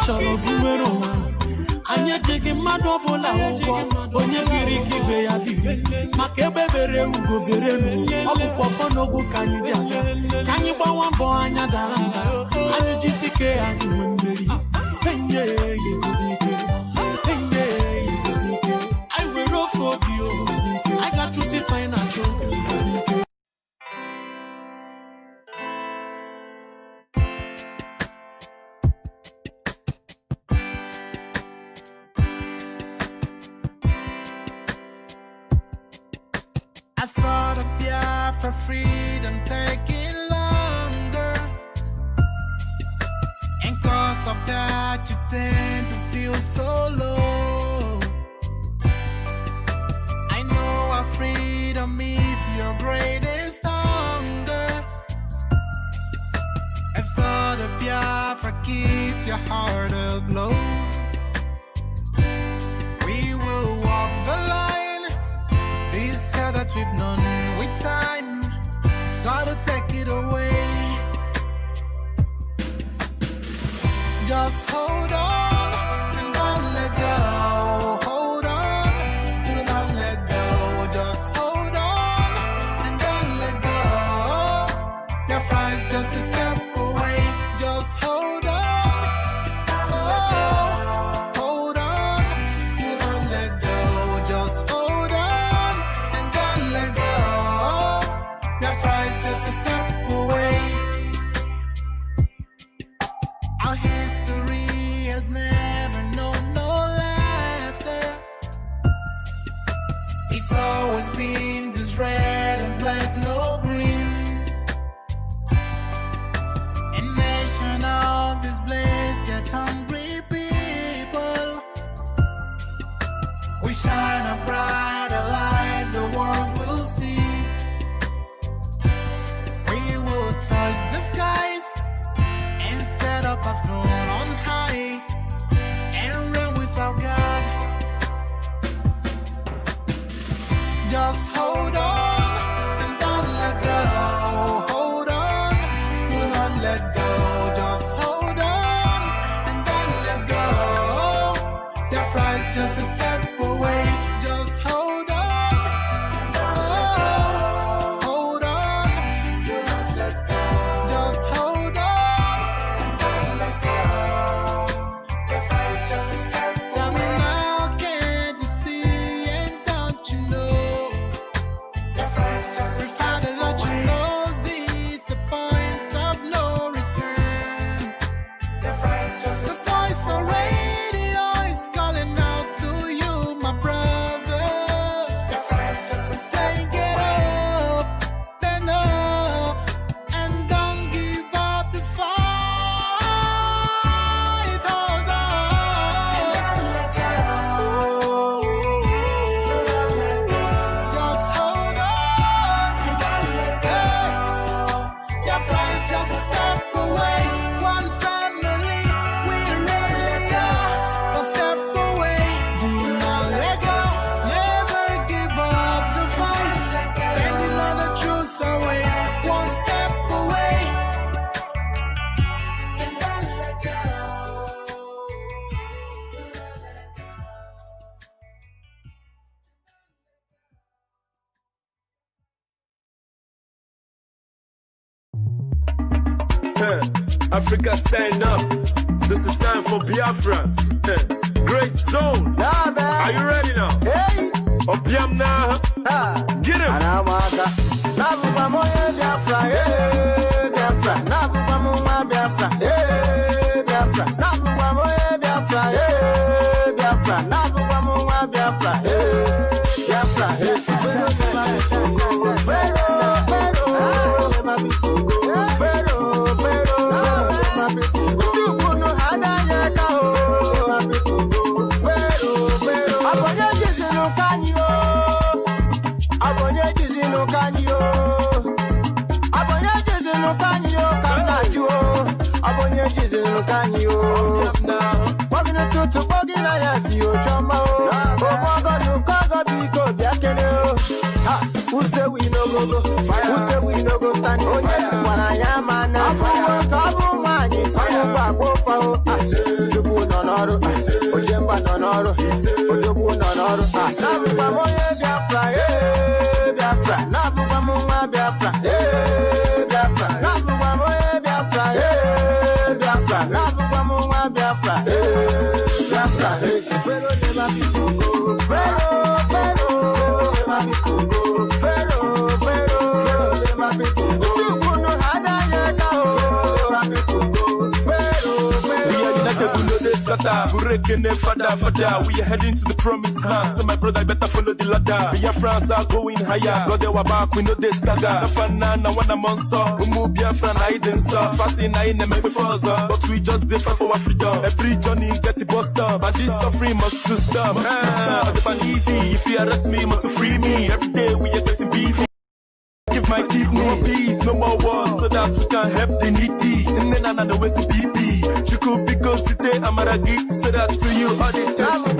chọrọ buwero anya jege mmadụ ọbụla ụgwọ onye biri ka ibe ya bibe maka ebe bere ugo bere n'ụwa ọ bụkwa ọfọ n'ogwu ka anyị dị aga ka anyị gbawa mbọ anya dara mba anyị jisi ke anyị nwe mmeri enye igobike enye igobike anyị were ofe obi obike anyị ga-achụta ife anyị na-achụ igobike. I thought of Biafra freedom taking longer, and cause of that you tend to feel so low. I know our freedom is your greatest hunger. I thought of Biafra keeps your heart aglow. We will walk the line, this hell that we've known with time, gotta take it away. Just hold on and don't let go. Hold on, do not let go. Just hold on and don't let go. Your friend's just a step away. Just hold on. Oh, hold on, do not let go. Just hold on and don't let go. Your friend's just a step away. Our history has never known no laughter. It's always been this red and black, no green. A nation of this blessed yet hungry people. We shine a brighter light the world will see. We will touch the skies and set up a throne on high and reign with our God. Just hold on and don't let go. Hold on, do not let go. Just hold on and don't let go. Your flight's just a step away. Just hold on. Oh, hold on. Do not let go. Just hold on and don't let go. Your flight's just a step away. Tell me now, can't you see and don't you know? Your flight's just a step away. Let you know this a point of no return. Your flight's just a step away. The voice on radio is calling out to you, my brother. Your flight's just a saying, get up, stand up, and don't give up the fight. Hold on. And don't let go. Just hold on. And don't let go. Your flight's just a step away. One family, we really are. A step away. Do not let go. Never give up the fight. Standing on the truth always. One step away. And don't let go. Africa, stand up. This is time for Biafra. Great zone. Are you ready now? Hey, Opiam now. Get him. Anamaka. Nabuba moye Biafra, hey Biafra. Nabuba moye Biafra, hey Biafra. Nabuba moye Biafra, hey Biafra. Nabuba moye Biafra, hey Biafra. Hey, Abonye fao. Jubu nonoro, Ojemba nonoro, Ojobu nonoro. Nabu pamoye Biafra, Biafra. Nabu pamoma Biafra, Biafra. Nabu pamoye Biafra, Biafra. Nabu pamoma Biafra, Biafra. Fero never be Congo, Fero never be Congo, Fero never be Congo. Jubu no hada yeka o, never be Congo. We are heading to the promised land. So my brother, I better follow the ladder. Biafrans are going higher. God, they were back, we know they stagger. Fana, one a monster. Umu Biafra, I didn't stop. Fasting, I ain't make but we just did fight for our freedom. Every journey get it bust up. And this suffering must to stop. Easy. If you arrest me, must to free me. Every day we are getting busy. Give my kidney no peace, no more wars, so that we can help the needy. And then another way to BP. Chuku because today I'm a geek, so that to you all the time to be.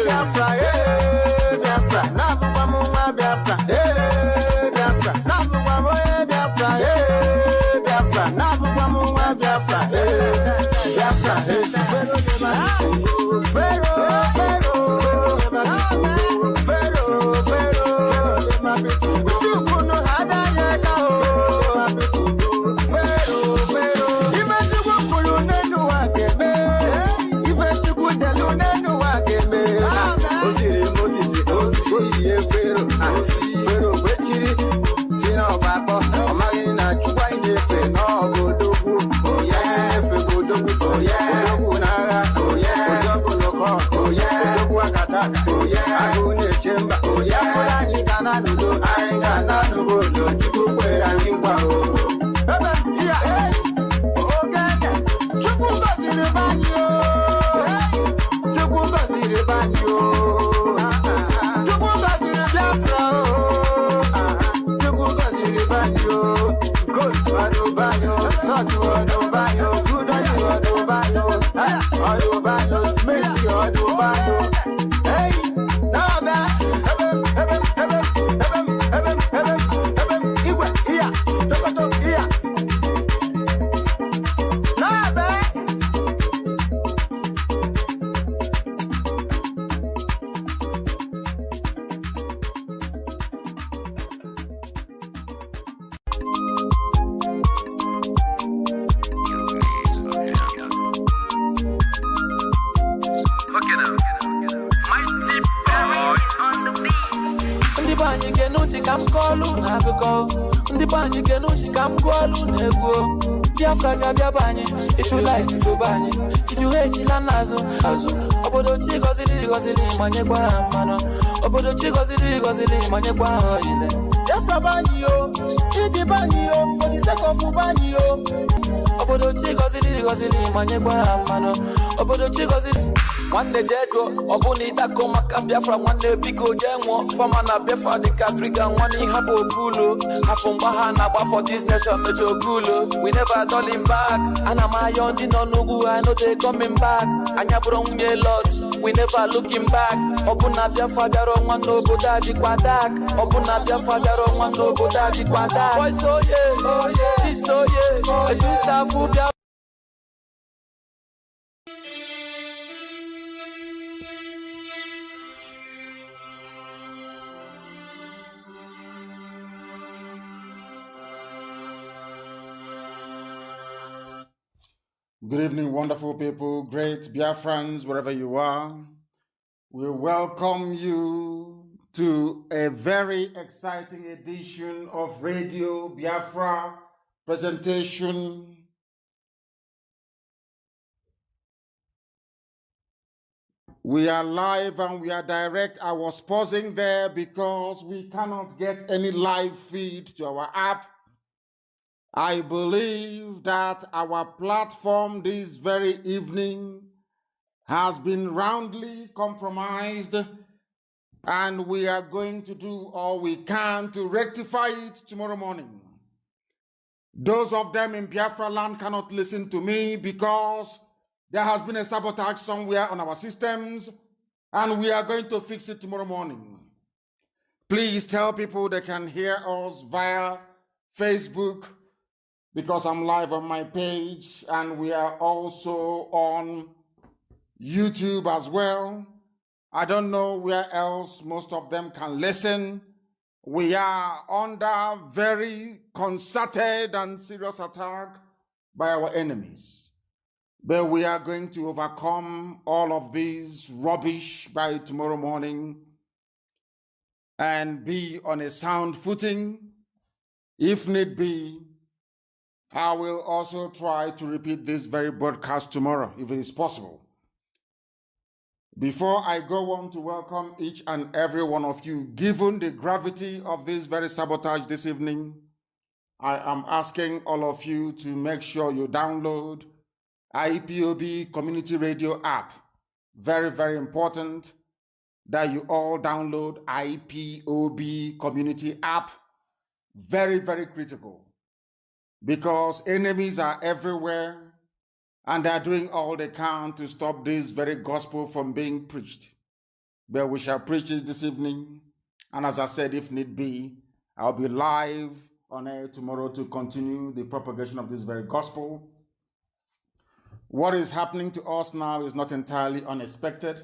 Biafra, Biafra, Nabu Pamoma Biafra, Biafra, Nabu Pamoye Biafra, Biafra, Nabu Pamoma Biafra, Biafra, Fero, if you like it, so bani. If you hate it, azu. Obodo chi gozili, manye kwa mano. Obodo chi gozili, manye kwa hoile. Biafra bani yo, iti bani yo, for the sake of bani yo. Obodo chi gozili, manye kwa mano. Obodo chi gozili. One day Jedro, Obunita Komaka Biafra, one day Biko Jenwo, Famana Biafra, the Katrika, one in Habo Gulo, Hafumbaha for this nation, Mejo Gulo. We never calling back, and I'm a young Nugu, I know they coming back. Anyabron ye lot, we never looking back. Obuna Biafra, Jaro, one no Bodadi Quadak, Obuna Biafra, Jaro, one no Bodadi Quadak. Boy, so yeah, she's so yeah, I do Safu. Good evening, wonderful people, great Biafrans, wherever you are. We welcome you to a very exciting edition of Radio Biafra presentation. We are live and we are direct. I was pausing there because we cannot get any live feed to our app. I believe that our platform this very evening has been roundly compromised, and we are going to do all we can to rectify it tomorrow morning. Those of them in Biafra land cannot listen to me because there has been a sabotage somewhere on our systems, and we are going to fix it tomorrow morning. Please tell people they can hear us via Facebook, because I'm live on my page, and we are also on YouTube as well. I don't know where else most of them can listen. We are under very concerted and serious attack by our enemies. But we are going to overcome all of these rubbish by tomorrow morning and be on a sound footing. If need be, I will also try to repeat this very broadcast tomorrow, if it is possible. Before I go on to welcome each and every one of you, given the gravity of this very sabotage this evening, I am asking all of you to make sure you download IPOB Community Radio app. Very, very important that you all download IPOB Community app. Very, very critical, because enemies are everywhere and they are doing all they can to stop this very gospel from being preached. But we shall preach it this evening, and as I said, if need be, I'll be live on air tomorrow to continue the propagation of this very gospel. What is happening to us now is not entirely unexpected,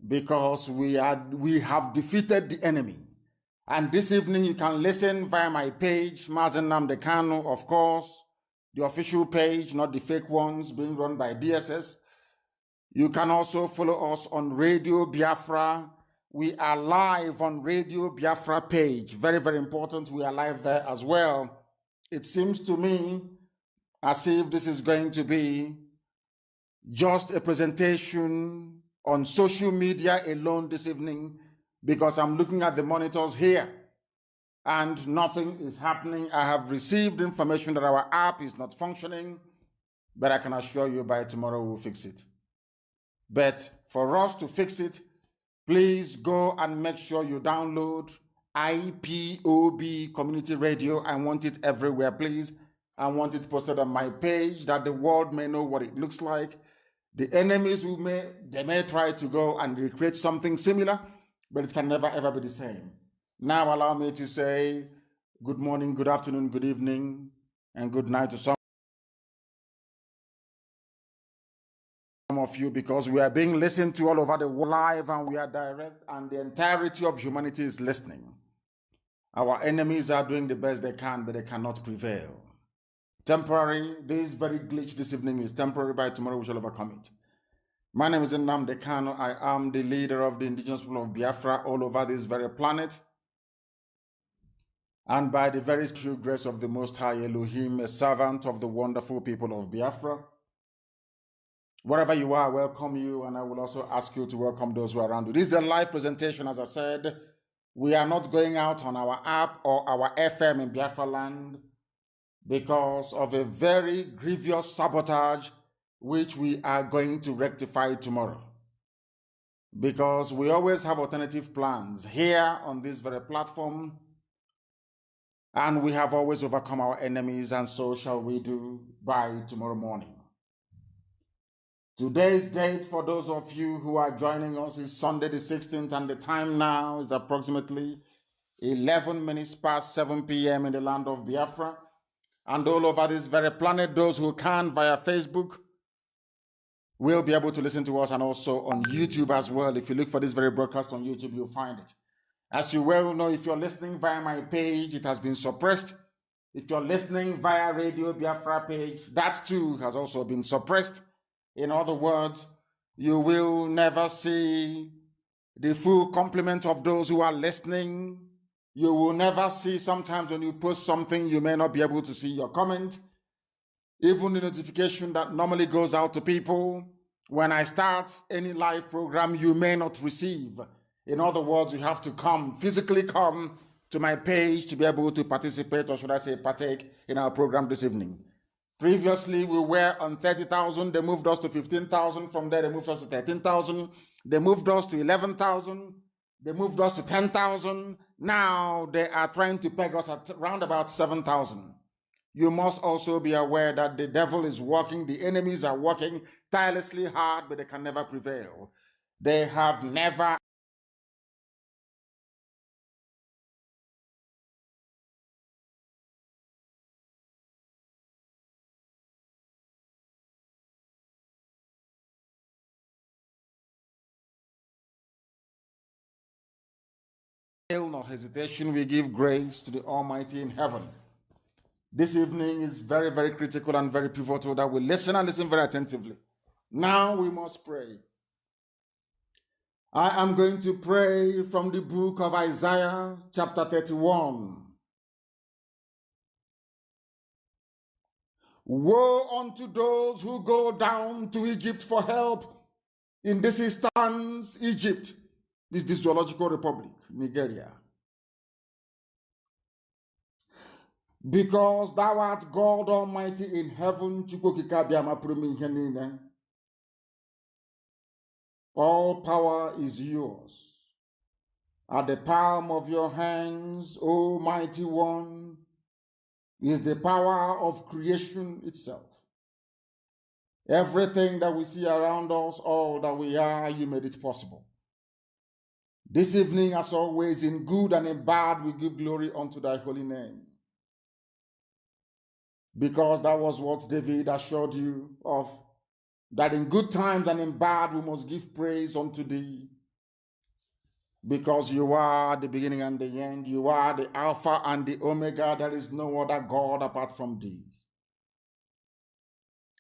because we have defeated the enemy. And this evening you can listen via my page, NNAMDI KANU, of course, the official page, not the fake ones being run by DSS. You can also follow us on Radio Biafra. We are live on Radio Biafra page. Very, very important. We are live there as well. It seems to me as if this is going to be just a presentation on social media alone this evening, because I'm looking at the monitors here and nothing is happening. I have received information that our app is not functioning, but I can assure you by tomorrow we'll fix it. But for us to fix it, please go and make sure you download IPOB Community Radio. I want it everywhere, please. I want it posted on my page that the world may know what it looks like. The enemies they may try to go and recreate something similar, but it can never ever be the same. Now allow me to say good morning, good afternoon, good evening, and good night to some of you, because we are being listened to all over the world live, and we are direct, and the entirety of humanity is listening. Our enemies are doing the best they can, but they cannot prevail. Temporary, this very glitch this evening is temporary. By tomorrow we shall overcome it. My name is NNAMDI KANU. I am the leader of the indigenous people of Biafra all over this very planet. And by the very true grace of the Most High Elohim, a servant of the wonderful people of Biafra. Wherever you are, I welcome you, and I will also ask you to welcome those who are around you. This is a live presentation, as I said. We are not going out on our app or our FM in Biafra land because of a very grievous sabotage which we are going to rectify tomorrow. Because we always have alternative plans here on this very platform, and we have always overcome our enemies, and so shall we do by tomorrow morning. Today's date, for those of you who are joining us, is Sunday the 16th, and the time now is approximately 11 minutes past 7 p.m. in the land of Biafra. And all over this very planet, those who can via Facebook will be able to listen to us, and also on YouTube as well. If you look for this very broadcast on YouTube, you'll find it. As you well know, if you're listening via my page, it has been suppressed. If you're listening via Radio Biafra page, that too has also been suppressed. In other words, you will never see the full complement of those who are listening. You will never see, sometimes when you post something, you may not be able to see your comment. Even the notification that normally goes out to people when I start any live program, you may not receive. In other words, you have to physically come to my page to be able to participate, or should I say partake, in our program this evening. Previously, we were on 30,000. They moved us to 15,000. From there, they moved us to 13,000. They moved us to 11,000. They moved us to 10,000. Now they are trying to peg us at around about 7,000. You must also be aware that the devil is working. The enemies are working tirelessly hard, but they can never prevail. They have never nor hesitation, we give grace to the Almighty in heaven. This evening is very, very critical and very pivotal that we listen and listen very attentively. Now we must pray. I am going to pray from the book of Isaiah, chapter 31. Woe unto those who go down to Egypt for help in this instance, Egypt. This is the Zoological Republic, Nigeria. Because thou art God Almighty in heaven, all power is yours. At the palm of your hands, O mighty one, is the power of creation itself. Everything that we see around us, all that we are, you made it possible. This evening, as always, in good and in bad, we give glory unto thy holy name. Because that was what David assured you of, that in good times and in bad, we must give praise unto thee. Because you are the beginning and the end, you are the Alpha and the Omega, there is no other God apart from thee.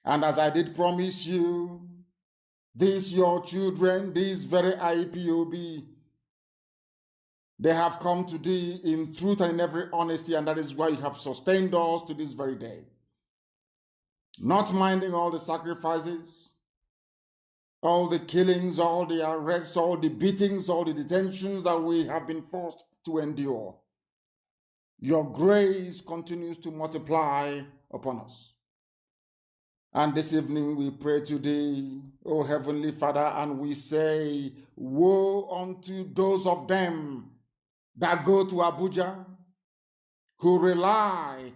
And as I did promise you, these your children, these very IPOB, they have come to thee in truth and in every honesty, and that is why you have sustained us to this very day. Not minding all the sacrifices, all the killings, all the arrests, all the beatings, all the detentions that we have been forced to endure. Your grace continues to multiply upon us. And this evening we pray to thee, O Heavenly Father, and we say, woe unto those of them that go to Abuja, who rely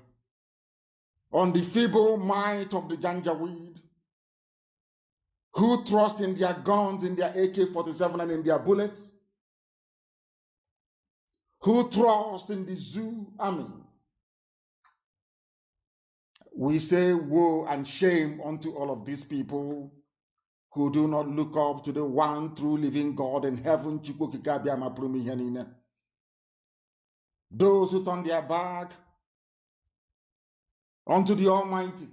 on the feeble might of the Janjaweed, who trust in their guns, in their AK-47 and in their bullets, who trust in the zoo army. We say woe and shame unto all of these people who do not look up to the one true living God in heaven. Those who turn their back unto the Almighty,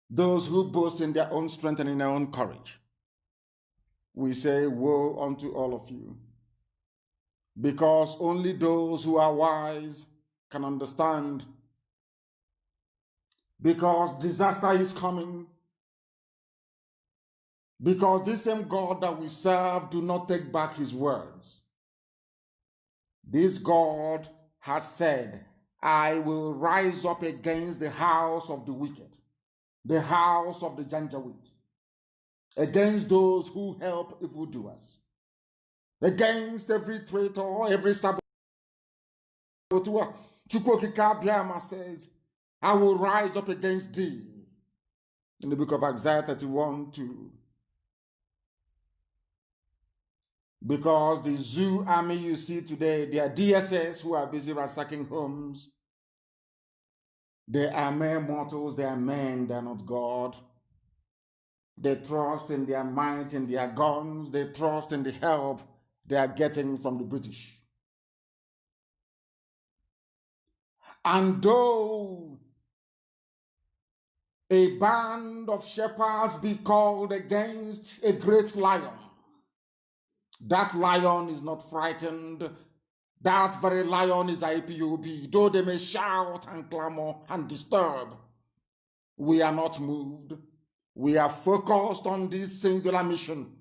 those who boast in their own strength and in their own courage. We say woe unto all of you, because only those who are wise can understand, because disaster is coming, because this same God that we serve do not take back his words. This God has said, I will rise up against the house of the wicked, the house of the Janjaweed, against those who help evildoers, against every traitor, every saboteur. Chukwokika Biama says, I will rise up against thee. In the book of Isaiah 31:2. Because the zoo army you see today, they are DSS who are busy ransacking homes. They are mere mortals, they are men, they are not God. They trust in their might, in their guns, they trust in the help they are getting from the British. And though a band of shepherds be called against a great lion, that lion is not frightened. That very lion is IPOB. Though they may shout and clamor and disturb, we are not moved. We are focused on this singular mission.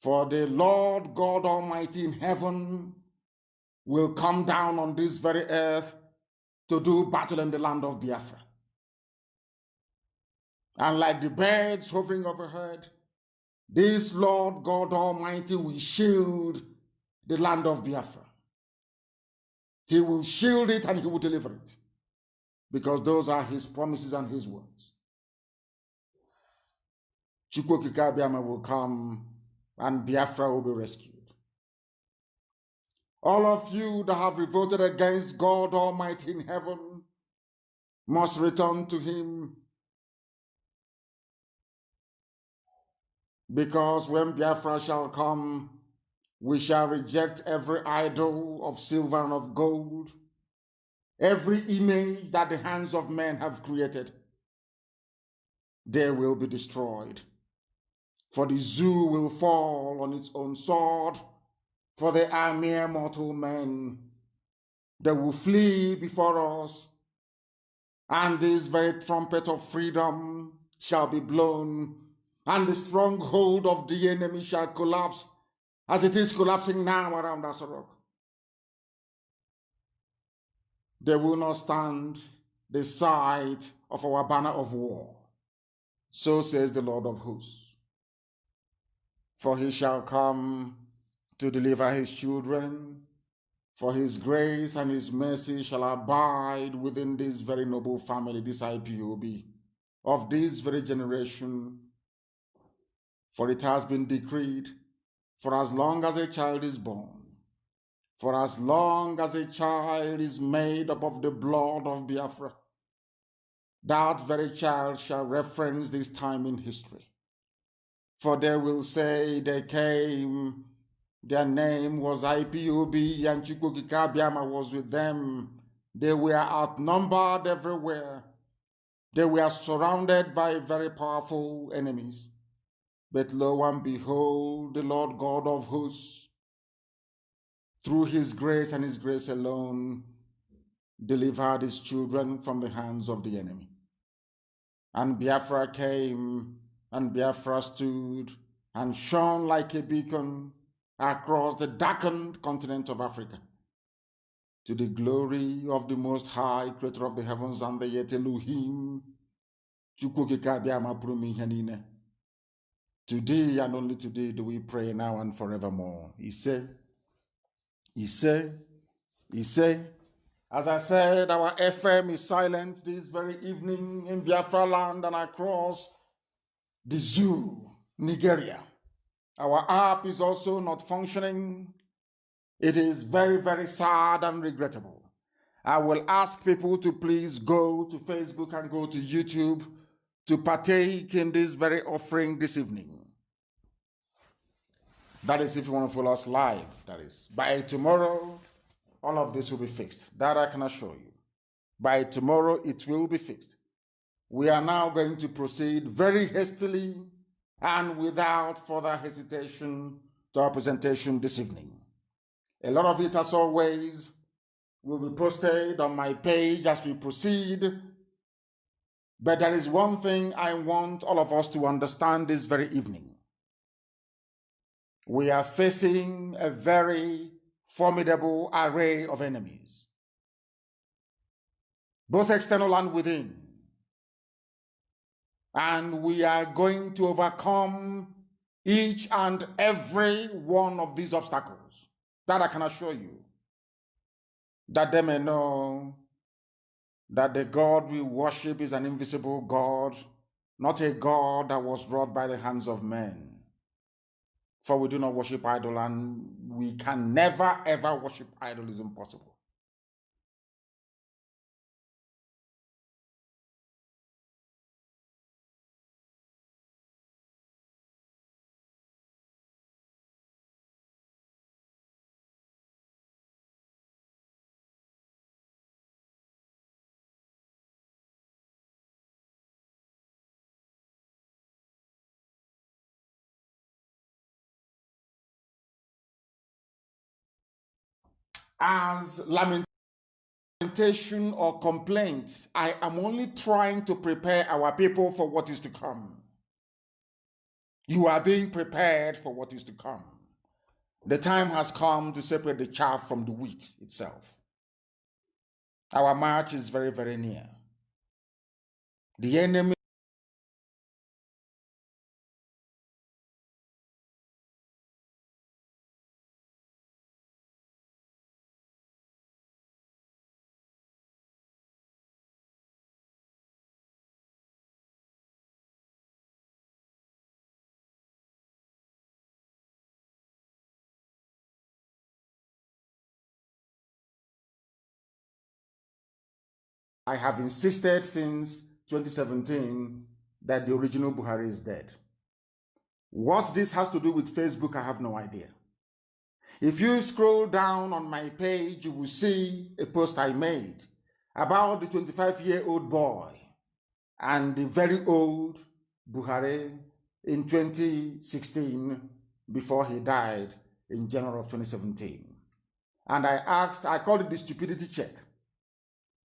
For the Lord God Almighty in heaven will come down on this very earth to do battle in the land of Biafra. And like the birds hovering overhead, this Lord God Almighty will shield the land of Biafra. He will shield it and he will deliver it, because those are his promises and his words. Chukwokika Biama will come and Biafra will be rescued. All of you that have revolted against God Almighty in heaven must return to him. Because when Biafra shall come, we shall reject every idol of silver and of gold, every image that the hands of men have created. They will be destroyed. For the zoo will fall on its own sword, for they are mere mortal men. They will flee before us, and this very trumpet of freedom shall be blown, and the stronghold of the enemy shall collapse, as it is collapsing now around Asarok. They will not stand the sight of our banner of war. So says the Lord of hosts. For he shall come to deliver his children, for his grace and his mercy shall abide within this very noble family, this IPOB, of this very generation. For it has been decreed, for as long as a child is born, for as long as a child is made up of the blood of Biafra, that very child shall reference this time in history. For they will say they came, their name was IPOB, and Chukwukika Biama was with them. They were outnumbered everywhere. They were surrounded by very powerful enemies. But lo and behold, the Lord God of hosts, through his grace and his grace alone, delivered his children from the hands of the enemy. And Biafra came, and Biafra stood and shone like a beacon across the darkened continent of Africa, to the glory of the Most High, Creator of the heavens and the earth, Elohim. Today and only today do we pray, now and forevermore. He said, as I said, our FM is silent this very evening in Biafra land and across the zoo, Nigeria. Our app is also not functioning. It is very, very sad and regrettable. I will ask people to please go to Facebook and go to YouTube to partake in this very offering this evening. That is if you want to follow us live. That is, by tomorrow, all of this will be fixed. That I can assure you. By tomorrow, it will be fixed. We are now going to proceed very hastily and without further hesitation to our presentation this evening. A lot of it, as always, will be posted on my page as we proceed. But there is one thing I want all of us to understand this very evening. We are facing a very formidable array of enemies, both external and within. And we are going to overcome each and every one of these obstacles. That I can assure you. That they may know that the God we worship is an invisible God, not a God that was wrought by the hands of men. For we do not worship idol, and we can never ever worship idol. Is impossible. As lamentation or complaint, I am only trying to prepare our people for what is to come. You are being prepared for what is to come. The time has come to separate the chaff from the wheat itself. Our march is very, very near. The enemy I have insisted since 2017 that the original Buhari is dead. What this has to do with Facebook, I have no idea. If you scroll down on my page, you will see a post I made about the 25-year-old boy and the very old Buhari in 2016 before he died in January of 2017. And I called it the stupidity check.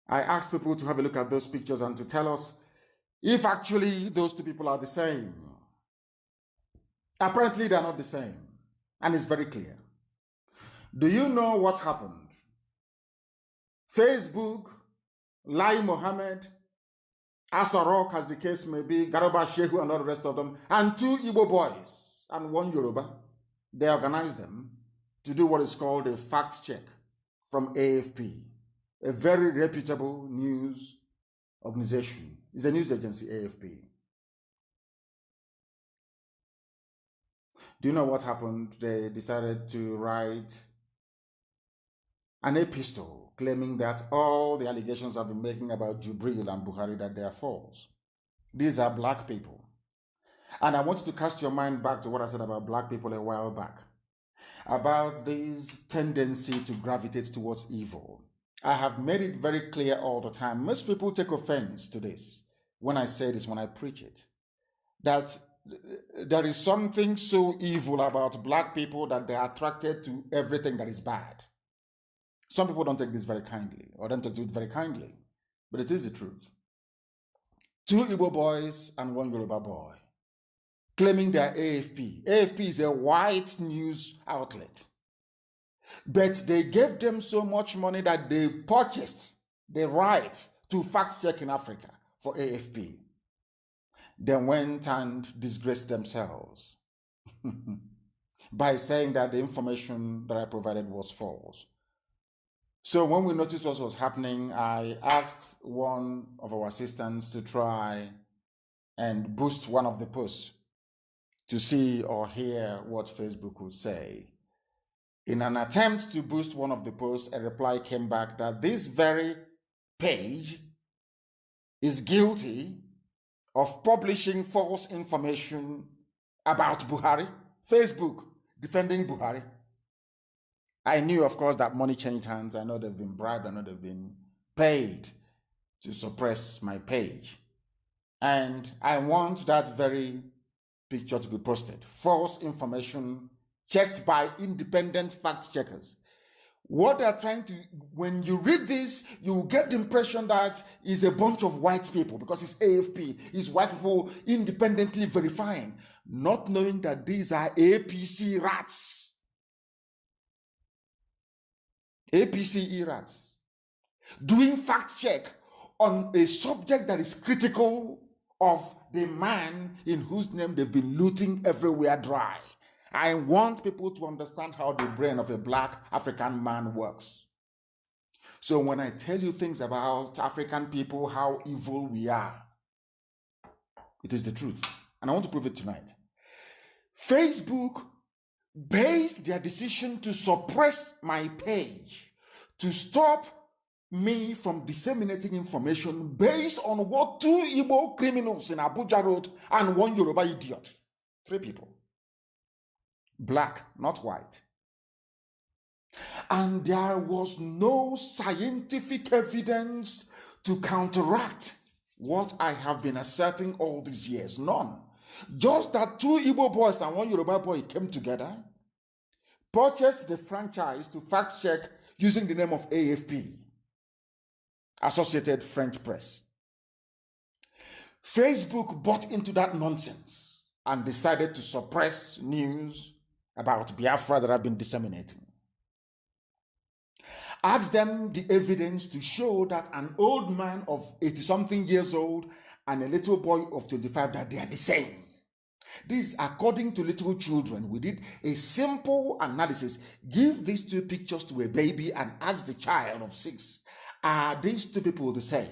I asked people to have a look at those pictures and to tell us if actually those two people are the same. Apparently they're not the same, and it's very clear. Do you know what happened? Facebook, Lai Mohammed, Asarok, as the case may be, Garoba Shehu and all the rest of them, and 2 Igbo boys and 1 Yoruba, they organized them to do what is called a fact check from AFP, a very reputable news organization. It's a news agency, AFP. Do you know what happened? They decided to write an epistle claiming that all the allegations I've been making about Jubril and Buhari, that they are false. These are black people. And I want you to cast your mind back to what I said about black people a while back, about this tendency to gravitate towards evil. I have made it very clear all the time. Most people take offense to this when I say this, when I preach it, that there is something so evil about black people that they are attracted to everything that is bad. Some people don't take this very kindly, or don't take it very kindly, but it is the truth. 2 Igbo boys and 1 Yoruba boy claiming they are AFP. AFP is a white news outlet, but they gave them so much money that they purchased the right to fact check in Africa for AFP. Then went and disgraced themselves by saying that the information that I provided was false. So when we noticed what was happening, I asked one of our assistants to try and boost one of the posts to see or hear what Facebook would say. In an attempt to boost one of the posts, a reply came back that this very page is guilty of publishing false information about Buhari. Facebook defending Buhari. I knew, of course, that money changed hands. I know they've been bribed. I know they've been paid to suppress my page. And I want that very picture to be posted. False information checked by independent fact checkers. What they're trying to, when you read this, you get the impression that it's a bunch of white people because it's AFP. It's white people independently verifying, not knowing that these are APC rats. APC rats doing fact check on a subject that is critical of the man in whose name they've been looting everywhere dry. I want people to understand how the brain of a black African man works. So when I tell you things about African people, how evil we are, it is the truth. And I want to prove it tonight. Facebook based their decision to suppress my page, to stop me from disseminating information based on what 2 Igbo criminals in Abuja wrote and 1 Yoruba idiot. 3 people. Black, not white. And there was no scientific evidence to counteract what I have been asserting all these years. None. Just that 2 Igbo boys and 1 Yoruba boy came together, purchased the franchise to fact check using the name of AFP, Associated French Press. Facebook bought into that nonsense and decided to suppress news about Biafra that I've been disseminating. Ask them the evidence to show that an old man of 80-something years old and a little boy of 25, that they are the same. This, according to little children, we did a simple analysis. Give these 2 pictures to a baby and ask the child of 6, are these 2 people the same?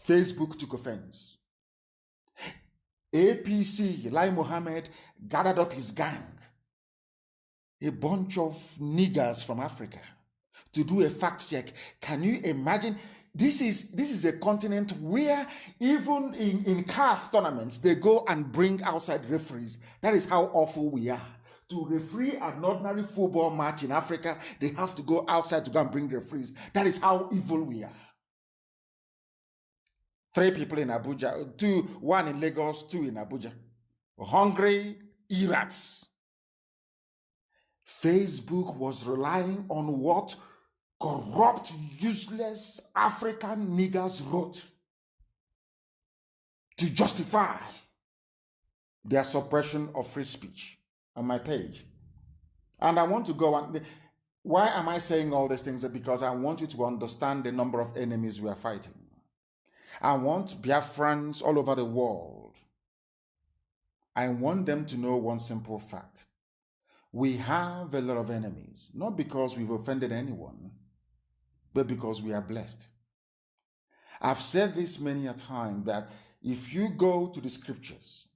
Facebook took offense. APC, Lai Mohammed, gathered up his gang, a bunch of niggers from Africa, to do a fact check. Can you imagine? This is a continent where even in CAF tournaments, they go and bring outside referees. That is how awful we are. To referee an ordinary football match in Africa, they have to go outside to go and bring referees. That is how evil we are. 3 people in Abuja, 1 in Lagos, 2 in Abuja. Hungry irats. Facebook was relying on what corrupt, useless African niggers wrote to justify their suppression of free speech on my page. And I want to go on. Why am I saying all these things? Because I want you to understand the number of enemies we are fighting. I want Biafrans all over the world. I want them to know one simple fact. We have a lot of enemies, not because we've offended anyone, but because we are blessed. I've said this many a time that if you go to the scriptures,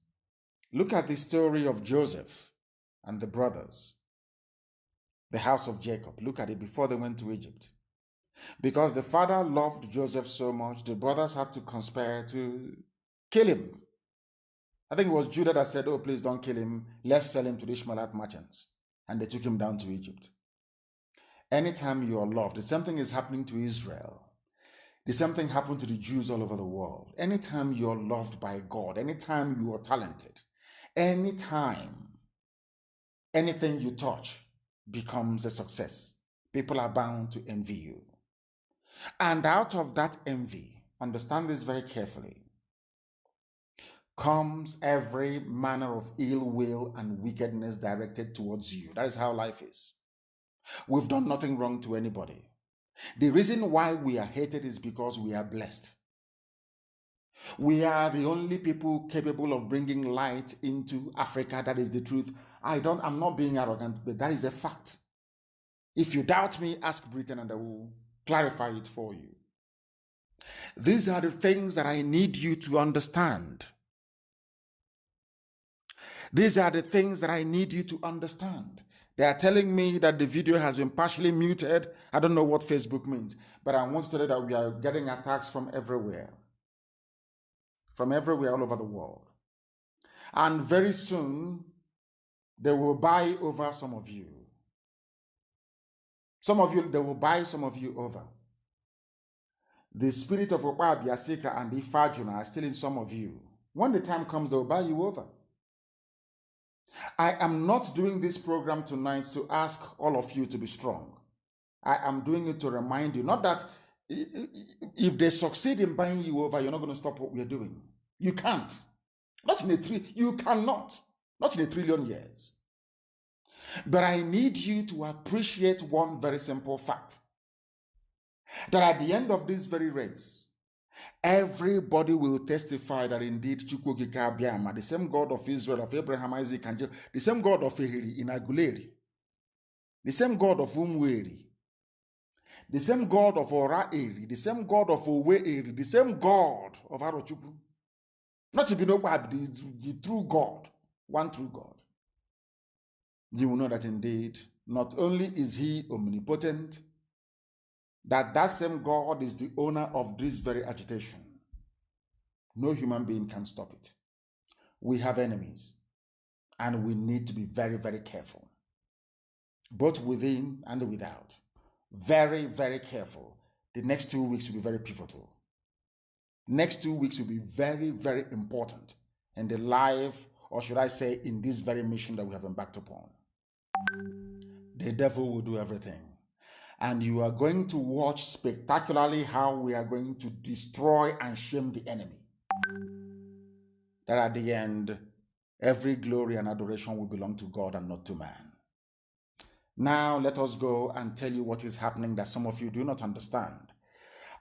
look at the story of Joseph and the brothers, the house of Jacob. Look at it before they went to Egypt. Because the father loved Joseph so much, the brothers had to conspire to kill him. I think it was Judah that said, oh, please don't kill him. Let's sell him to the Ishmaelite merchants. And they took him down to Egypt. Anytime you are loved, the same thing is happening to Israel. The same thing happened to the Jews all over the world. Anytime you are loved by God, anytime you are talented, anytime anything you touch becomes a success, people are bound to envy you. And out of that envy, understand this very carefully, comes every manner of ill will and wickedness directed towards you. That is how life is. We've done nothing wrong to anybody. The reason why we are hated is because we are blessed. We are the only people capable of bringing light into Africa. That is the truth. I'm not being arrogant, but that is a fact. If you doubt me, ask Britain and I will clarify it for you. These are the things that I need you to understand. These are the things that I need you to understand. They are telling me that the video has been partially muted. I don't know what Facebook means, but I want to tell you that we are getting attacks from everywhere. From everywhere all over the world. And very soon, they will buy over some of you. Some of you, they will buy some of you over. The spirit of Okpa Biasika and Ifajuna are still in some of you. When the time comes, they will buy you over. I am not doing this program tonight to ask all of you to be strong. I am doing it to remind you, not that if they succeed in buying you over, you're not going to stop what we're doing. You can't. You cannot. Not in 1 trillion years. But I need you to appreciate one very simple fact. That at the end of this very race, everybody will testify that indeed Chukwuokike Abiama, the same God of Israel, of Abraham, Isaac, and Jacob, the same God of Ehiri in Aguleri, the same God of Umweri, the same God of Ora Eri, the same God of Owe Eri, the same God of Arochukwu. Not to be no bad, the true God, one true God. You will know that indeed, not only is he omnipotent, that same God is the owner of this very agitation. No human being can stop it. We have enemies, and we need to be very, very careful, both within and without. Very, very careful. The next 2 weeks will be very pivotal. Next 2 weeks will be very, very important in the life, or should I say, in this very mission that we have embarked upon. The devil will do everything. And you are going to watch spectacularly how we are going to destroy and shame the enemy. That at the end, every glory and adoration will belong to God and not to man. Now let us go and tell you what is happening that some of you do not understand.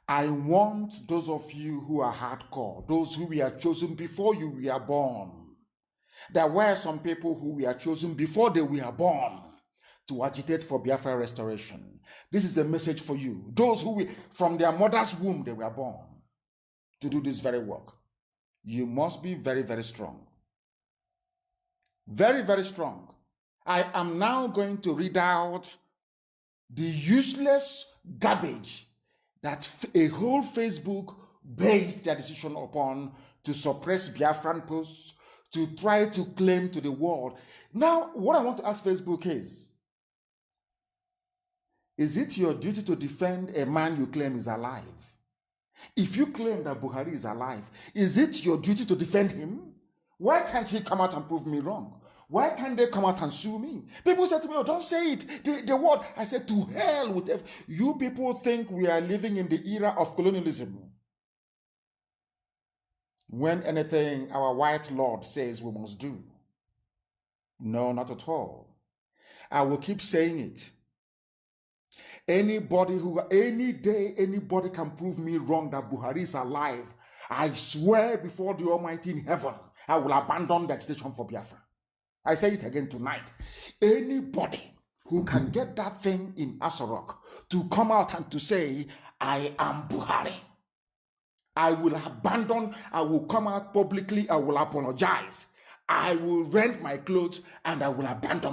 I want those of you who are hardcore, those who were chosen before you were born. There were some people who were chosen before they were born to agitate for Biafra restoration. This is a message for you. Those who, from their mother's womb, they were born to do this very work. You must be very, very strong. Very, very strong. I am now going to read out the useless garbage that a whole Facebook based their decision upon to suppress Biafran posts, to try to claim to the world. Now, what I want to ask Facebook is it your duty to defend a man you claim is alive? If you claim that Buhari is alive, is it your duty to defend him? Why can't he come out and prove me wrong? Why can't they come out and sue me? People say to me, oh, don't say it. The word. I said, to hell with it. You people think we are living in the era of colonialism. When anything our white lord says we must do. No, not at all. I will keep saying it. Any day, anybody can prove me wrong that Buhari is alive. I swear before the Almighty in heaven, I will abandon the agitation for Biafra. I say it again tonight. Anybody who can get that thing in Asorok to come out and to say, I am Buhari, I will abandon, I will come out publicly, I will apologize, I will rent my clothes, and I will abandon.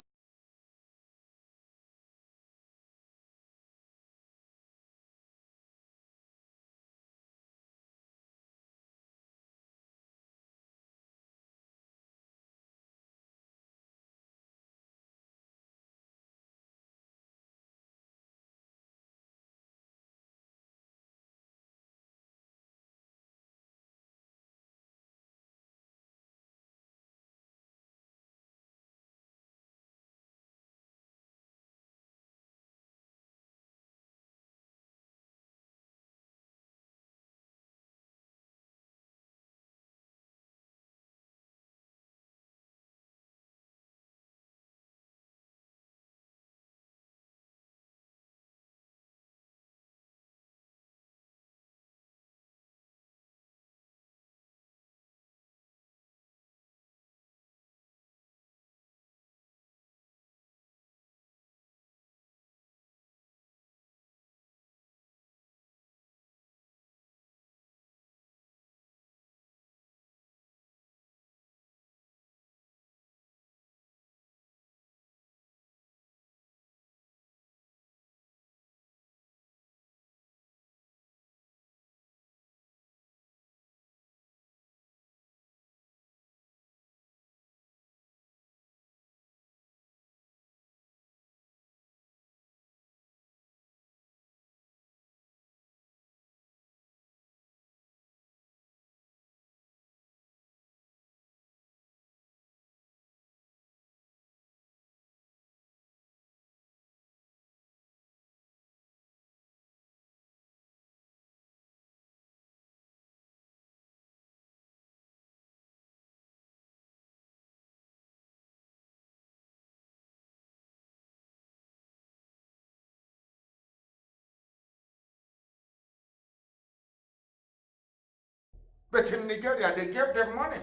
But in Nigeria, they gave them money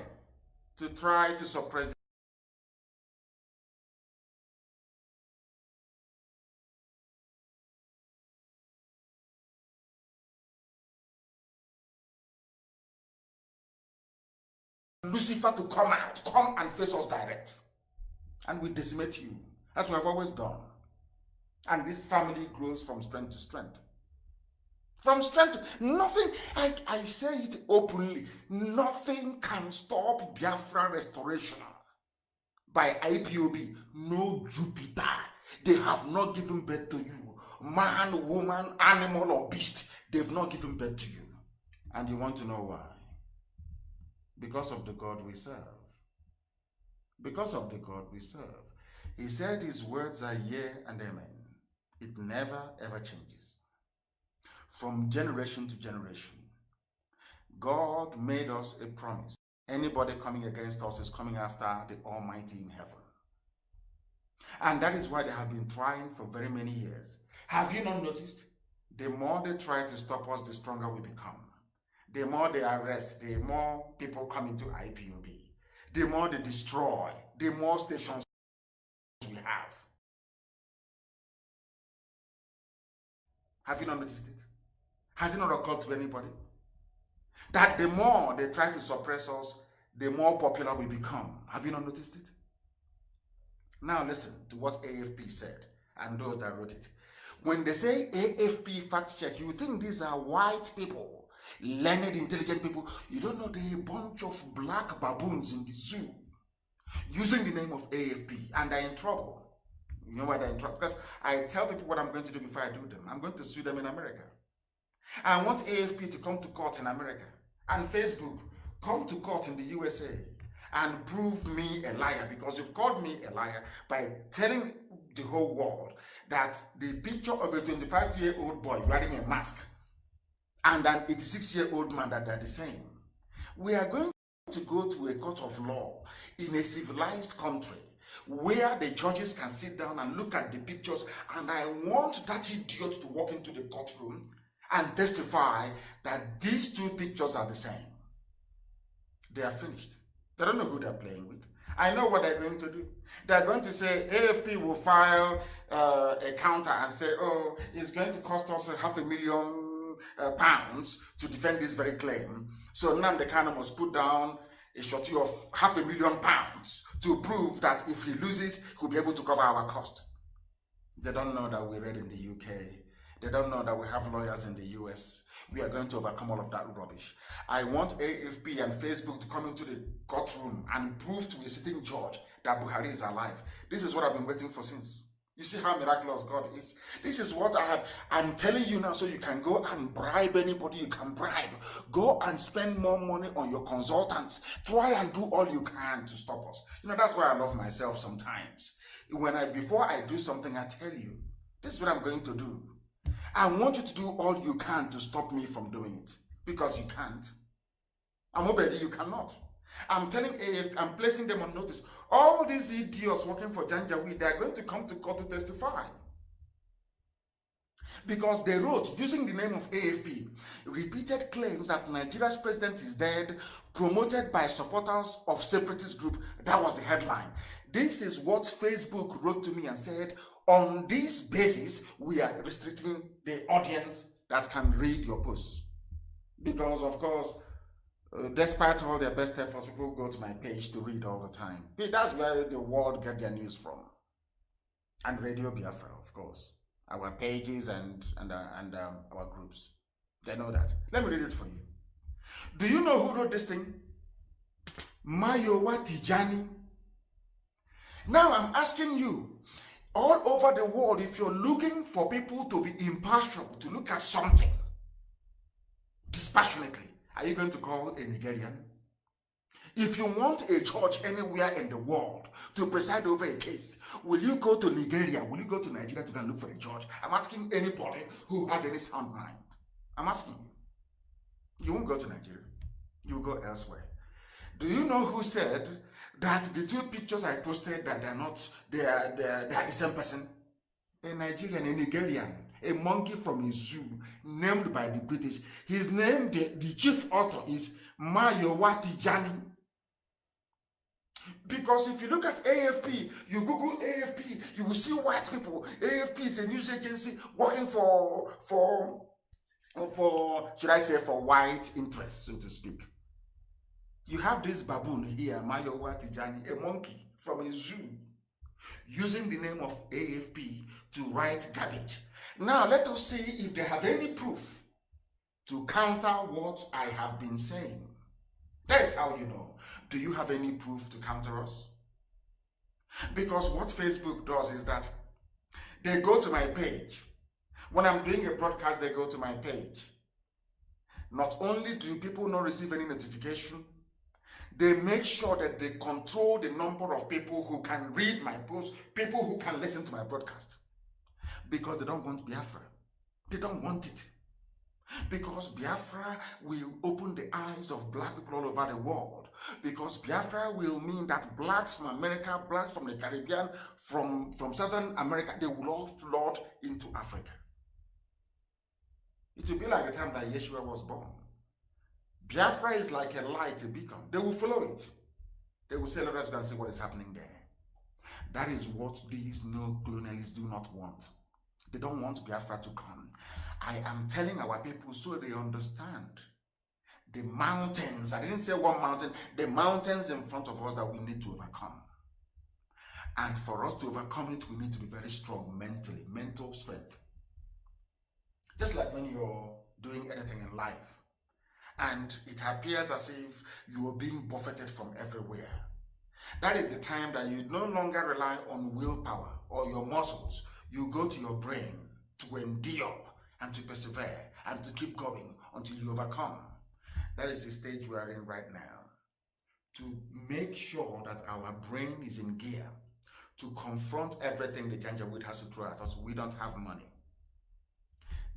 to try to suppress. Lucifer to come out, come and face us direct. And we decimate you, as we have always done. And this family grows from strength to strength. From strength to nothing, I say it openly, nothing can stop Biafra restoration by IPOB. No Jupiter. They have not given birth to you. Man, woman, animal, or beast, they've not given birth to you. And you want to know why? Because of the God we serve. Because of the God we serve. He said his words are yea and amen. It never ever changes. From generation to generation, God made us a promise. Anybody coming against us is coming after the Almighty in heaven. And that is why they have been trying for very many years. Have you not noticed? The more they try to stop us, the stronger we become. The more they arrest, the more people come into IPOB. The more they destroy, the more stations we have. Have you not noticed it? Has it not occurred to anybody? That the more they try to suppress us, the more popular we become. Have you not noticed it? Now listen to what AFP said and those that wrote it. When they say AFP fact check, you think these are white people, learned, intelligent people. You don't know they're a bunch of black baboons in the zoo using the name of AFP, and they're in trouble. You know why they're in trouble? Because I tell people what I'm going to do before I do them. I'm going to sue them in America. I want AFP to come to court in America, and Facebook come to court in the USA and prove me a liar, because you've called me a liar by telling the whole world that the picture of a 25-year-old boy wearing a mask and an 86-year-old man, that they're the same. We are going to go to a court of law in a civilized country where the judges can sit down and look at the pictures, and I want that idiot to walk into the courtroom and testify that these two pictures are the same. They are finished. They don't know who they're playing with. I know what they're going to do. They're going to say AFP will file a counter and say, oh, it's going to cost us £500,000 to defend this very claim. So NNAMDI KANU must put down a surety of £500,000 to prove that if he loses, he'll be able to cover our cost. They don't know that we read in the UK. They don't know that we have lawyers in the US. We are going to overcome all of that rubbish. I want AFP and Facebook to come into the courtroom and prove to a sitting judge that Buhari is alive. This is what I've been waiting for since. You see how miraculous God is? This is what I'm telling you now, so you can go and bribe anybody you can bribe. Go and spend more money on your consultants. Try and do all you can to stop us. You know, that's why I love myself sometimes. Before I do something, I tell you, this is what I'm going to do. I want you to do all you can to stop me from doing it, because you can't. I'm obeying you cannot. I'm telling AF, I'm placing them on notice. All these idiots working for Janjaweed, they're going to come to court to testify. Because they wrote, using the name of AFP, repeated claims that Nigeria's president is dead, promoted by supporters of separatist group. That was the headline. This is what Facebook wrote to me and said, on this basis, we are restricting the audience that can read your posts. Because, of course, despite all their best efforts, people go to my page to read all the time. That's where the world get their news from. And Radio Biafra, of course. Our pages and our groups. They know that. Let me read it for you. Do you know who wrote this thing? Mayowa Tijani. Now I'm asking you, all over the world, if you're looking for people to be impartial, to look at something dispassionately, are you going to call a Nigerian? If you want a judge anywhere in the world to preside over a case, will you go to Nigeria? Will you go to Nigeria to go and look for a judge? I'm asking anybody who has any sound mind. I'm asking you. You won't go to Nigeria. You will go elsewhere. Do you know who said that the two pictures I posted, that they are the same person? A Nigerian, a Nigerian, a monkey from a zoo named by the British. His name, the chief author, is Mayowa Tijani. Because if you look at AFP, you Google AFP, you will see white people. AFP is a news agency working for should I say, for white interests, so to speak. You have this baboon here, Mayowa Tijani, a monkey from a zoo, using the name of AFP to write garbage. Now, let us see if they have any proof to counter what I have been saying. That is how you know. Do you have any proof to counter us? Because what Facebook does is that they go to my page. When I'm doing a broadcast, they go to my page. Not only do people not receive any notification, they make sure that they control the number of people who can read my posts, people who can listen to my broadcast. Because they don't want Biafra. They don't want it. Because Biafra will open the eyes of black people all over the world. Because Biafra will mean that blacks from America, blacks from the Caribbean, from Southern America, they will all flood into Africa. It will be like the time that Yeshua was born. Biafra is like a light, a beacon. They will follow it. They will say, let us go and see what is happening there. That is what these no-colonialists do not want. They don't want Biafra to come. I am telling our people so they understand. The mountains, I didn't say one mountain, the mountains in front of us that we need to overcome. And for us to overcome it, we need to be very strong mentally, mental strength. Just like when you're doing anything in life and it appears as if you are being buffeted from everywhere. That is the time that you no longer rely on willpower or your muscles. You go to your brain to endure and to persevere and to keep going until you overcome. That is the stage we are in right now. To make sure that our brain is in gear to confront everything the Janjaweed has to throw at us. We don't have money.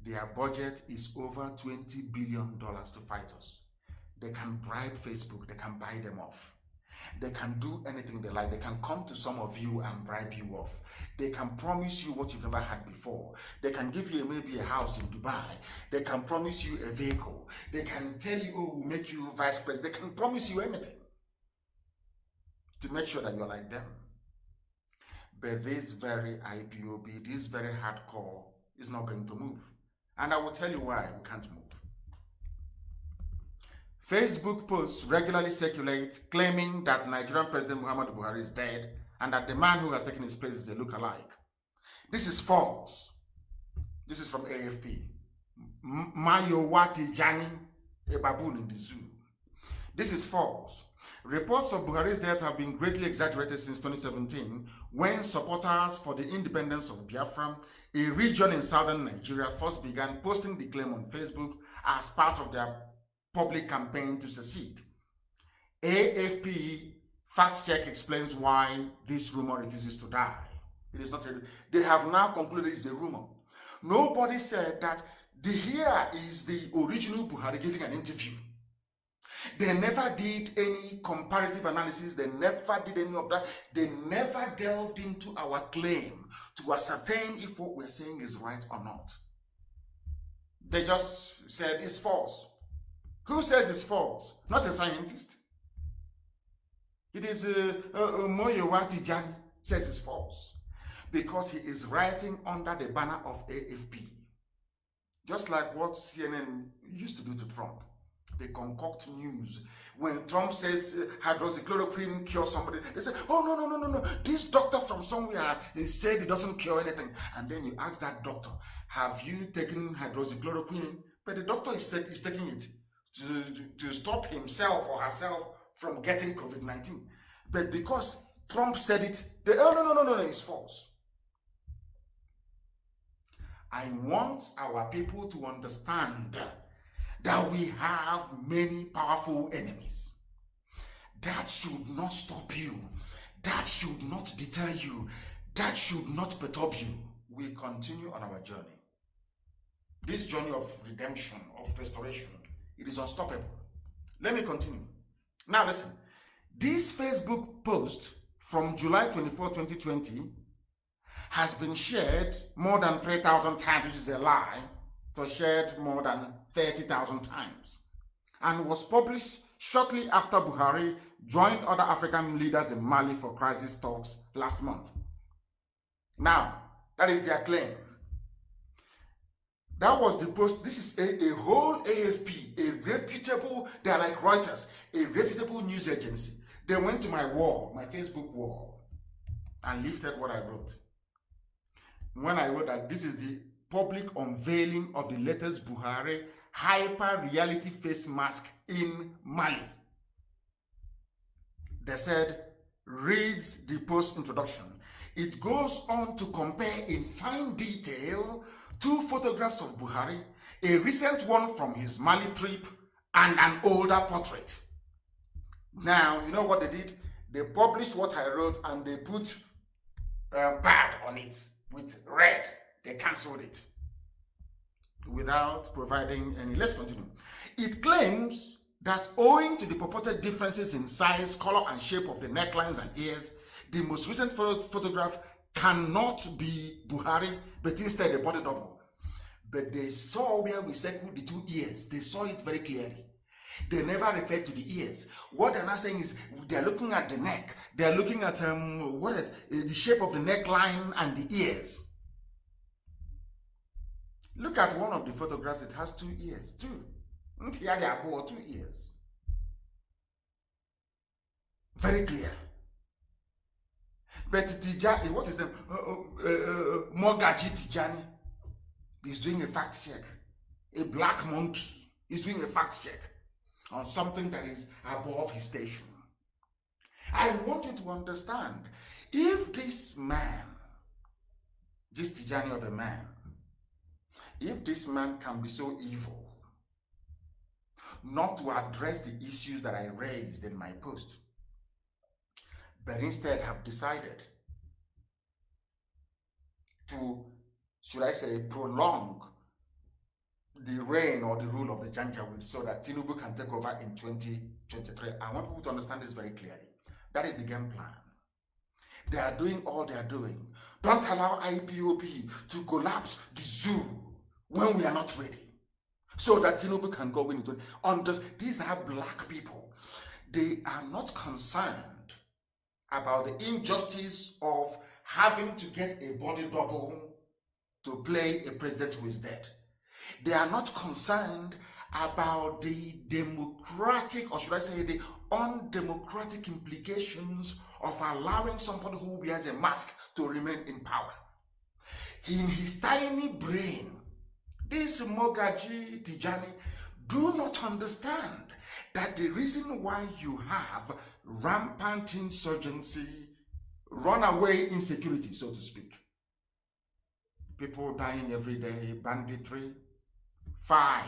Their budget is over $20 billion to fight us. They can bribe Facebook, they can buy them off. They can do anything they like. They can come to some of you and bribe you off. They can promise you what you've never had before. They can give you maybe a house in Dubai. They can promise you a vehicle. They can tell you, oh, we'll make you vice president. They can promise you anything to make sure that you're like them. But this very IPOB, this very hardcore is not going to move. And I will tell you why we can't move. Facebook posts regularly circulate claiming that Nigerian President Muhammadu Buhari is dead and that the man who has taken his place is a look-alike. This is false. This is from AFP. Mayowati Jani, a baboon in the zoo. This is false. Reports of Buhari's death have been greatly exaggerated since 2017 when supporters for the independence of Biafra, a region in southern Nigeria, first began posting the claim on Facebook as part of their public campaign to secede. AFP fact check explains why this rumor refuses to die. It is not they have now concluded it's a rumor. Nobody said that here is the original Buhari giving an interview. They never did any comparative analysis. They never did any of that. They never delved into our claim to ascertain if what we're saying is right or not. They just said it's false. Who says it's false? Not a scientist. It is Moyowati Jani says it's false because he is writing under the banner of AFP. Just like what CNN used to do to Trump. They concoct news. When Trump says hydroxychloroquine cures somebody, they say, oh, no. This doctor from somewhere, he said it doesn't cure anything. And then you ask that doctor, have you taken hydroxychloroquine? But the doctor is taking it to stop himself or herself from getting COVID-19. But because Trump said it, they, no, it's false. I want our people to understand that we have many powerful enemies. That should not stop you. That should not deter you. That should not perturb you. We continue on our journey. This journey of redemption, of restoration, it is unstoppable. Let me continue. Now listen. This Facebook post from July 24, 2020 has been shared more than 3,000 times, which is a lie. It was shared more than 30,000 times and was published shortly after Buhari joined other African leaders in Mali for crisis talks last month. Now, that is their claim. That was the post. This is a whole AFP, a reputable, they are like Reuters, a reputable news agency. They went to my wall, my Facebook wall, and lifted what I wrote. When I wrote that this is the public unveiling of the latest Buhari hyper-reality face mask in Mali. They said, reads the post introduction. It goes on to compare in fine detail 2 photographs of Buhari, a recent one from his Mali trip and an older portrait. Now, you know what they did? They published what I wrote and they put bad on it with red. They cancelled it without providing any. Let's continue. It claims that owing to the purported differences in size, color, and shape of the necklines and ears, the most recent photograph cannot be Buhari, but instead a body double. But they saw where we circled the 2 ears. They saw it very clearly. They never referred to the ears. What they're not saying is they're looking at the neck. They're looking at the shape of the neckline and the ears. Look at one of the photographs. It has 2 ears, 2. Here they are both 2 ears. Very clear. But Tijani, what is them? Mogaji Tijani. is doing a fact check. A black monkey is doing a fact check on something that is above his station. I want you to understand, if this man, this Tijani of a man, if this man can be so evil, not to address the issues that I raised in my post, but instead have decided to, should I say, prolong the reign or the rule of the Janjaweed so that Tinubu can take over in 2023. I want people to understand this very clearly. That is the game plan. They are doing all they are doing. Don't allow IPOB to collapse the zoo when we are not ready, so that Tinubu can go into it. These are black people. They are not concerned about the injustice of having to get a body double to play a president who is dead. They are not concerned about the democratic, or should I say the undemocratic implications of allowing somebody who wears a mask to remain in power. In his tiny brain, this Mogaji Tijani do not understand that the reason why you have rampant insurgency, runaway insecurity, so to speak, people dying every day, banditry, 5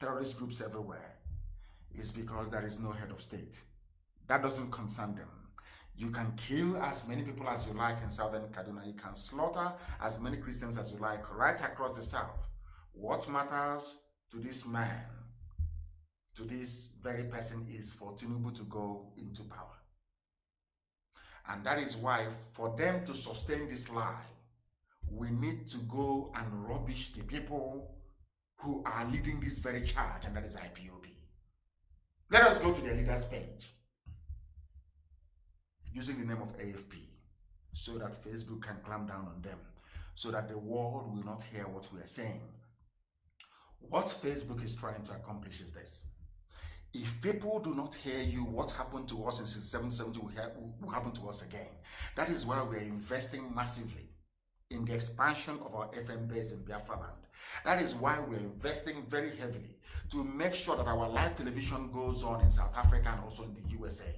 terrorist groups everywhere, is because there is no head of state. That doesn't concern them. You can kill as many people as you like in southern Kaduna. You can slaughter as many Christians as you like right across the south. What matters to this man, to this very person, is for Tinubu to go into power. And that is why, for them to sustain this lie, we need to go and rubbish the people who are leading this very charge, and that is IPOB. Let us go to their leader's page using the name of AFP, so that Facebook can clamp down on them, so that the world will not hear what we are saying. What Facebook is trying to accomplish is this: if people do not hear you, what happened to us in 1770 will happen to us again. That is why we are investing massively in the expansion of our FM base in Biafra land. That is why we're investing very heavily to make sure that our live television goes on in South Africa and also in the USA.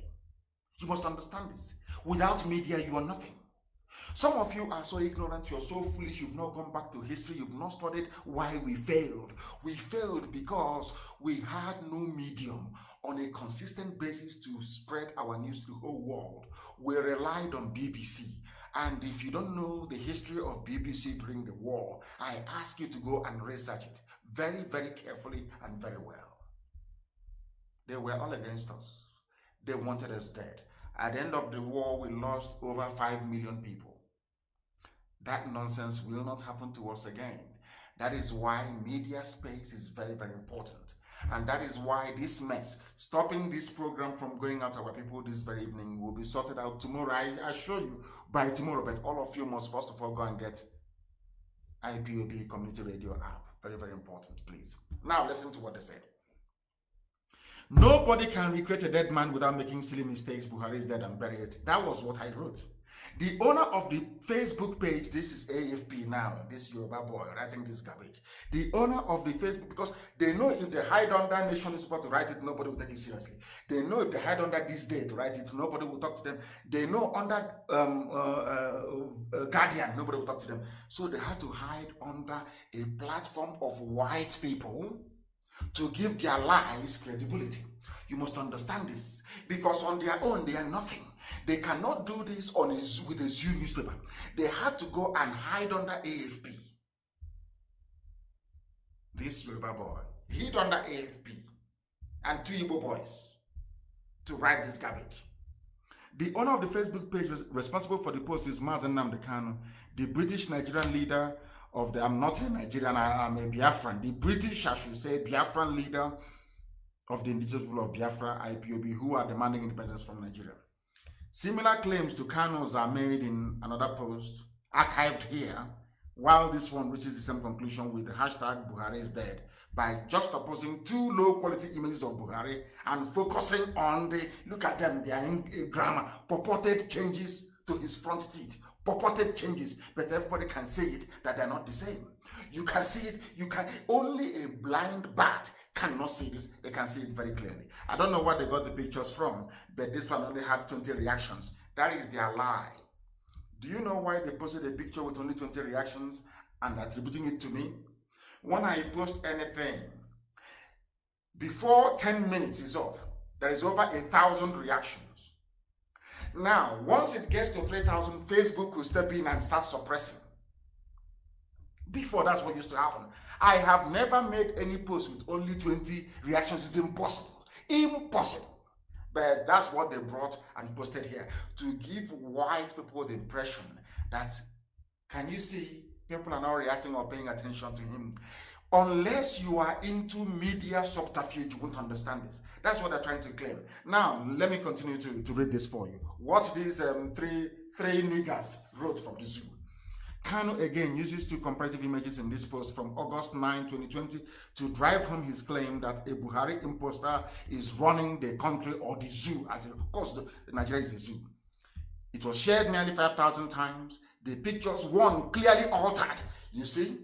You must understand this. Without media, you are nothing. Some of you are so ignorant, you're so foolish, you've not gone back to history, you've not studied why we failed. We failed because we had no medium on a consistent basis to spread our news to the whole world. We relied on BBC. And if you don't know the history of BBC during the war, I ask you to go and research it very, very carefully and very well. They were all against us. They wanted us dead. At the end of the war, we lost over 5 million people. That nonsense will not happen to us again. That is why media space is very, very important. And that is why this mess, stopping this program from going out to our people this very evening, will be sorted out tomorrow. I assure you by tomorrow, but all of you must first of all go and get IPOB Community Radio app. Very, very important, please. Now listen to what they said. Nobody can recreate a dead man without making silly mistakes. Buhari is dead and buried. That was what I wrote. The owner of the Facebook page, this is AFP now, this Yoruba boy writing this garbage. The owner of the Facebook, because they know if they hide under Nation Newspaper to write it, nobody will take it seriously. They know if they hide under This Day to write it, nobody will talk to them. They know under Guardian, nobody will talk to them. So they had to hide under a platform of white people to give their lies credibility. You must understand this, because on their own they are nothing. They cannot do this with a Zoo newspaper. They had to go and hide under AFP. This Yoruba boy hid under AFP and 2 Igbo boys to write this garbage. The owner of the Facebook page responsible for the post is NNAMDI, KANU, the British Nigerian leader of the, I'm not a Nigerian, I'm a Biafran, the British, I should say, Biafran leader of the indigenous people of Biafra, IPOB, who are demanding independence from Nigeria. Similar claims to KANUs are made in another post, archived here, while this one reaches the same conclusion with the hashtag Buhari is dead, by juxtaposing 2 low-quality images of Buhari and focusing on the, look at them, they are in grammar, purported changes to his front teeth, purported changes, but everybody can see it that they're not the same. You can see it, only a blind bat cannot see this. They can see it very clearly. I don't know where they got the pictures from, but this one only had 20 reactions. That is their lie. Do you know why they posted a picture with only 20 reactions and attributing it to me? When I post anything, before 10 minutes is up, there is over 1,000 reactions. Now, once it gets to 3,000, Facebook will step in and start suppressing. Before, that's what used to happen. I have never made any post with only 20 reactions. It's impossible. Impossible. But that's what they brought and posted here to give white people the impression that, can you see, people are not reacting or paying attention to him. Unless you are into media subterfuge, you won't understand this. That's what they're trying to claim. Now, let me continue to read this for you. What these three niggers wrote from the zoo. KANU again uses two comparative images in this post from August 9, 2020 to drive home his claim that a Buhari imposter is running the country or the zoo. Of course, Nigeria is a zoo. It was shared nearly 5,000 times. The pictures, one clearly altered. You see?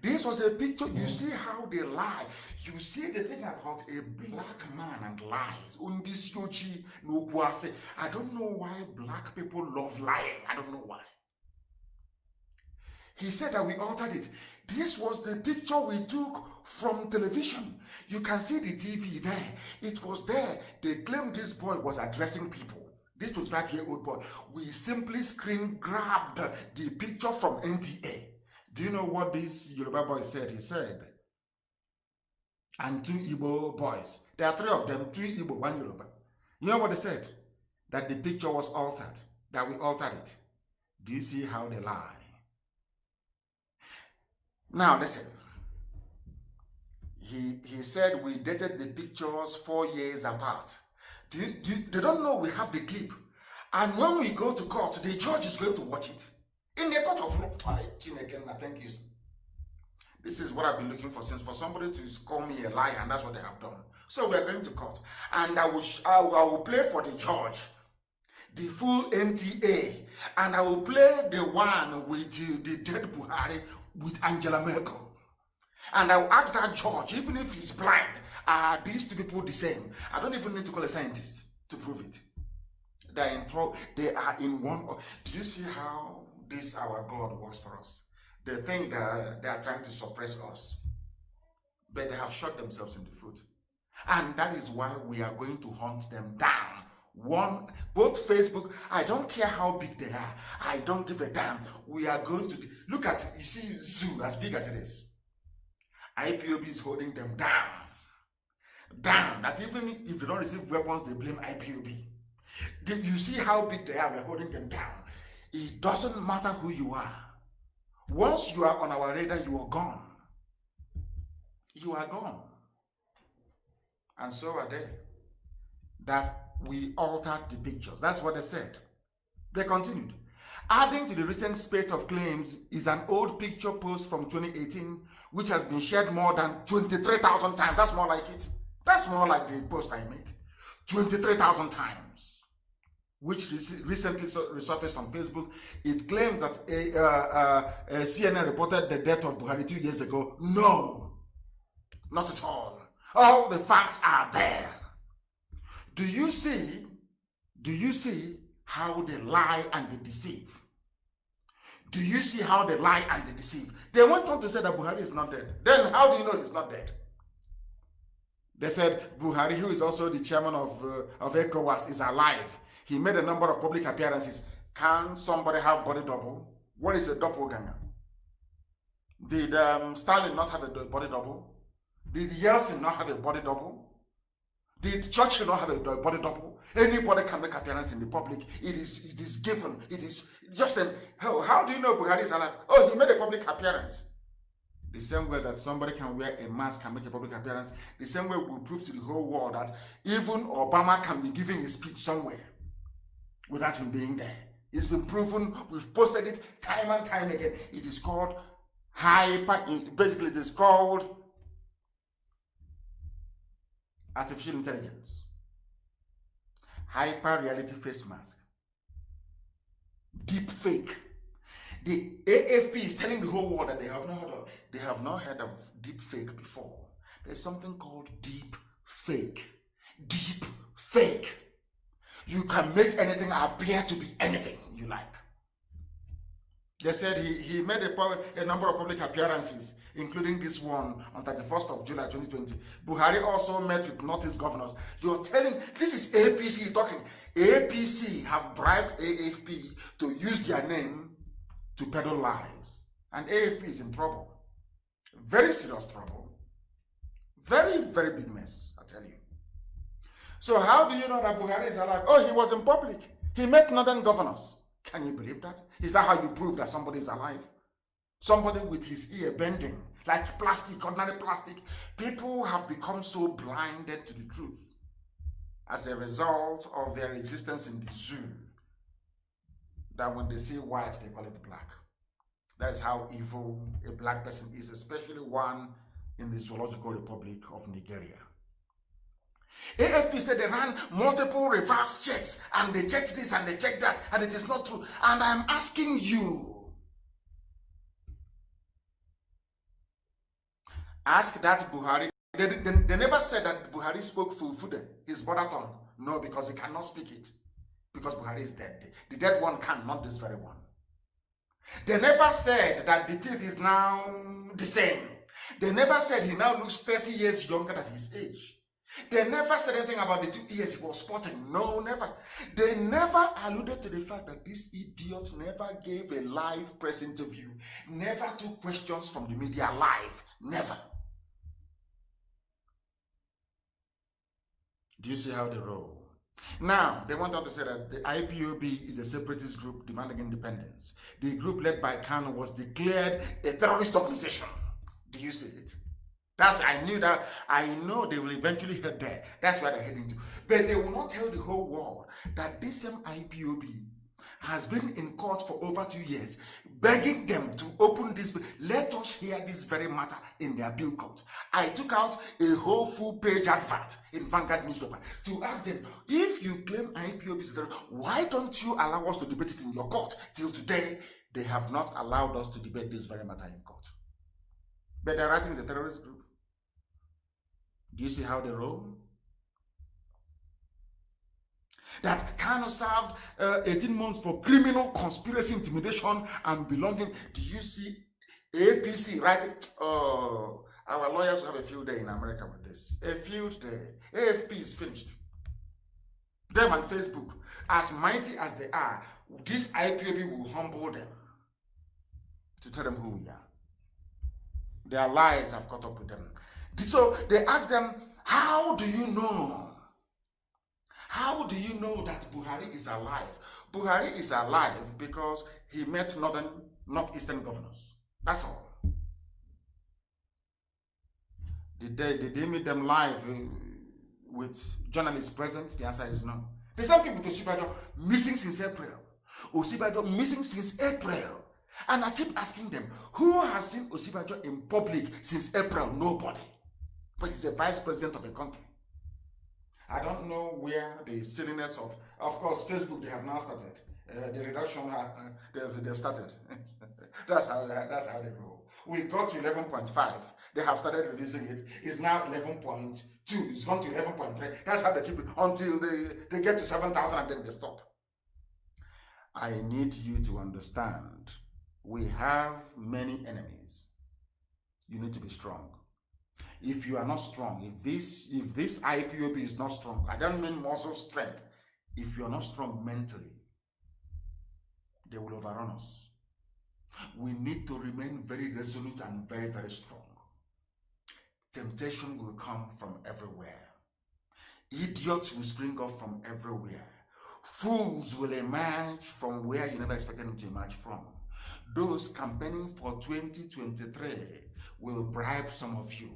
This was a picture. You see how they lie. You see the thing about a black man and lies. I don't know why black people love lying. I don't know why. He said that we altered it. This was the picture we took from television. You can see the TV there. It was there. They claimed this boy was addressing people. This 25-year-old boy. We simply screen grabbed the picture from NTA. Do you know what this Yoruba boy said? He said, and two Igbo boys. There are three of them, two Igbo, one Yoruba. You know what they said? That the picture was altered, that we altered it. Do you see how they lie? Now listen. He said we dated the pictures 4 years apart. They don't know we have the clip. And when we go to court, the judge is going to watch it. In the court of law. Thank you. This is what I've been looking for since, for somebody to call me a liar, and that's what they have done. So we're going to court. And I will play for the judge the full NTA. And I will play the one with the dead Buhari with Angela Merkel. And I will ask that judge, even if he's blind, are these two people the same? I don't even need to call a scientist to prove it. They are in one. Do you see how this our God works for us? They think that they are trying to suppress us, but they have shot themselves in the foot. And that is why we are going to hunt them down. Both Facebook, I don't care how big they are. I don't give a damn. We are going to look at, you see, Zoo, as big as it is. IPOB is holding them down. That even if they don't receive weapons, they blame IPOB. You see how big they are, we're holding them down. It doesn't matter who you are. Once you are on our radar, you are gone. You are gone. And so are they. That we altered the pictures. That's what they said. They continued. Adding to the recent spate of claims is an old picture post from 2018, which has been shared more than 23,000 times. That's more like it. That's more like the post I make. 23,000 times. Which recently resurfaced on Facebook. It claims that CNN reported the death of Buhari 2 years ago. No, not at all. All the facts are there. Do you see how they lie and they deceive? Do you see how they lie and they deceive? They went on to say that Buhari is not dead. Then how do you know he's not dead? They said Buhari, who is also the chairman of ECOWAS, is alive. He made a number of public appearances. Can somebody have body double? What is a doppelganger? Did Stalin not have a body double? Did Yeltsin not have a body double? Did Churchill not have a body double? Anybody can make appearance in the public. It is given. It is just how do you know Buhari is alive? Oh, he made a public appearance. The same way that somebody can wear a mask and make a public appearance, the same way we prove to the whole world that even Obama can be giving a speech somewhere without him being there. It's been proven. We've posted it time and time again. It is called basically it is called artificial intelligence. Hyper reality face mask. deep fake. The AFP is telling the whole world that they have not heard of deep fake before. There's something called deep fake. Deep fake. You can make anything appear to be anything you like. They said he made a number of public appearances, including this one on 31st of July 2020. Buhari also met with Northeast governors. You're telling, this is APC talking. APC have bribed AFP to use their name to peddle lies. And AFP is in trouble. Very serious trouble. Very, very big mess, I tell you. So how do you know that Buhari is alive? Oh, he was in public. He met northern governors. Can you believe that? Is that how you prove that somebody is alive? Somebody with his ear bending, like plastic, ordinary plastic. People have become so blinded to the truth as a result of their existence in the zoo that when they see white, they call it black. That is how evil a black person is, especially one in the Zoological Republic of Nigeria. AFP said they ran multiple reverse checks and they checked this and they checked that and it is not true. And I'm asking you, ask that Buhari. They never said that Buhari spoke Fulfude, his mother tongue. No, because he cannot speak it. Because Buhari is dead. The dead one can, not this very one. They never said that the teeth is now the same. They never said he now looks 30 years younger than his age. They never said anything about the 2 years he was spotting. No, never. They never alluded to the fact that this idiot never gave a live press interview, never took questions from the media live. Never. Do you see how they roll? Now, they want out to say that the IPOB is a separatist group demanding independence. The group led by KANU was declared a terrorist organization. Do you see it? I know they will eventually head there. That's where they're heading to. But they will not tell the whole world that this same IPOB has been in court for over 2 years, begging them to open this. Let us hear this very matter in their appeal court. I took out a whole full-page advert in Vanguard newspaper to ask them, if you claim IPOB is there, why don't you allow us to debate it in your court? Till today, they have not allowed us to debate this very matter in court. But they're writing the terrorist group. Do you see how they roll? That KANU served 18 months for criminal conspiracy, intimidation, and belonging. Do you see APC writing? Oh, our lawyers will have a field day in America with this. A field day. AFP is finished. Them and Facebook, as mighty as they are, this IPOB will humble them to tell them who we are. Their lies have caught up with them. So they ask them, how do you know? How do you know that Buhari is alive? Buhari is alive because he met northeastern governors. That's all. Did they meet them live with journalists present? The answer is no. The same thing with Osibajo, missing since April. Osibajo missing since April. And I keep asking them, who has seen Osibajo in public since April? Nobody. But he's the vice president of the country. I don't know where the silliness of course, Facebook, they have now started. The reduction, they've started. that's how they roll. We got to 11.5. They have started reducing it. It's now 11.2. It's gone to 11.3. That's how they keep it until they get to 7,000 and then they stop. I need you to understand, we have many enemies. You need to be strong. If you are not strong, if this IPOB is not strong, I don't mean muscle strength. If you are not strong mentally, they will overrun us. We need to remain very resolute and very, very strong. Temptation will come from everywhere. Idiots will spring up from everywhere. Fools will emerge from where you never expected them to emerge from. Those campaigning for 2023 will bribe some of you.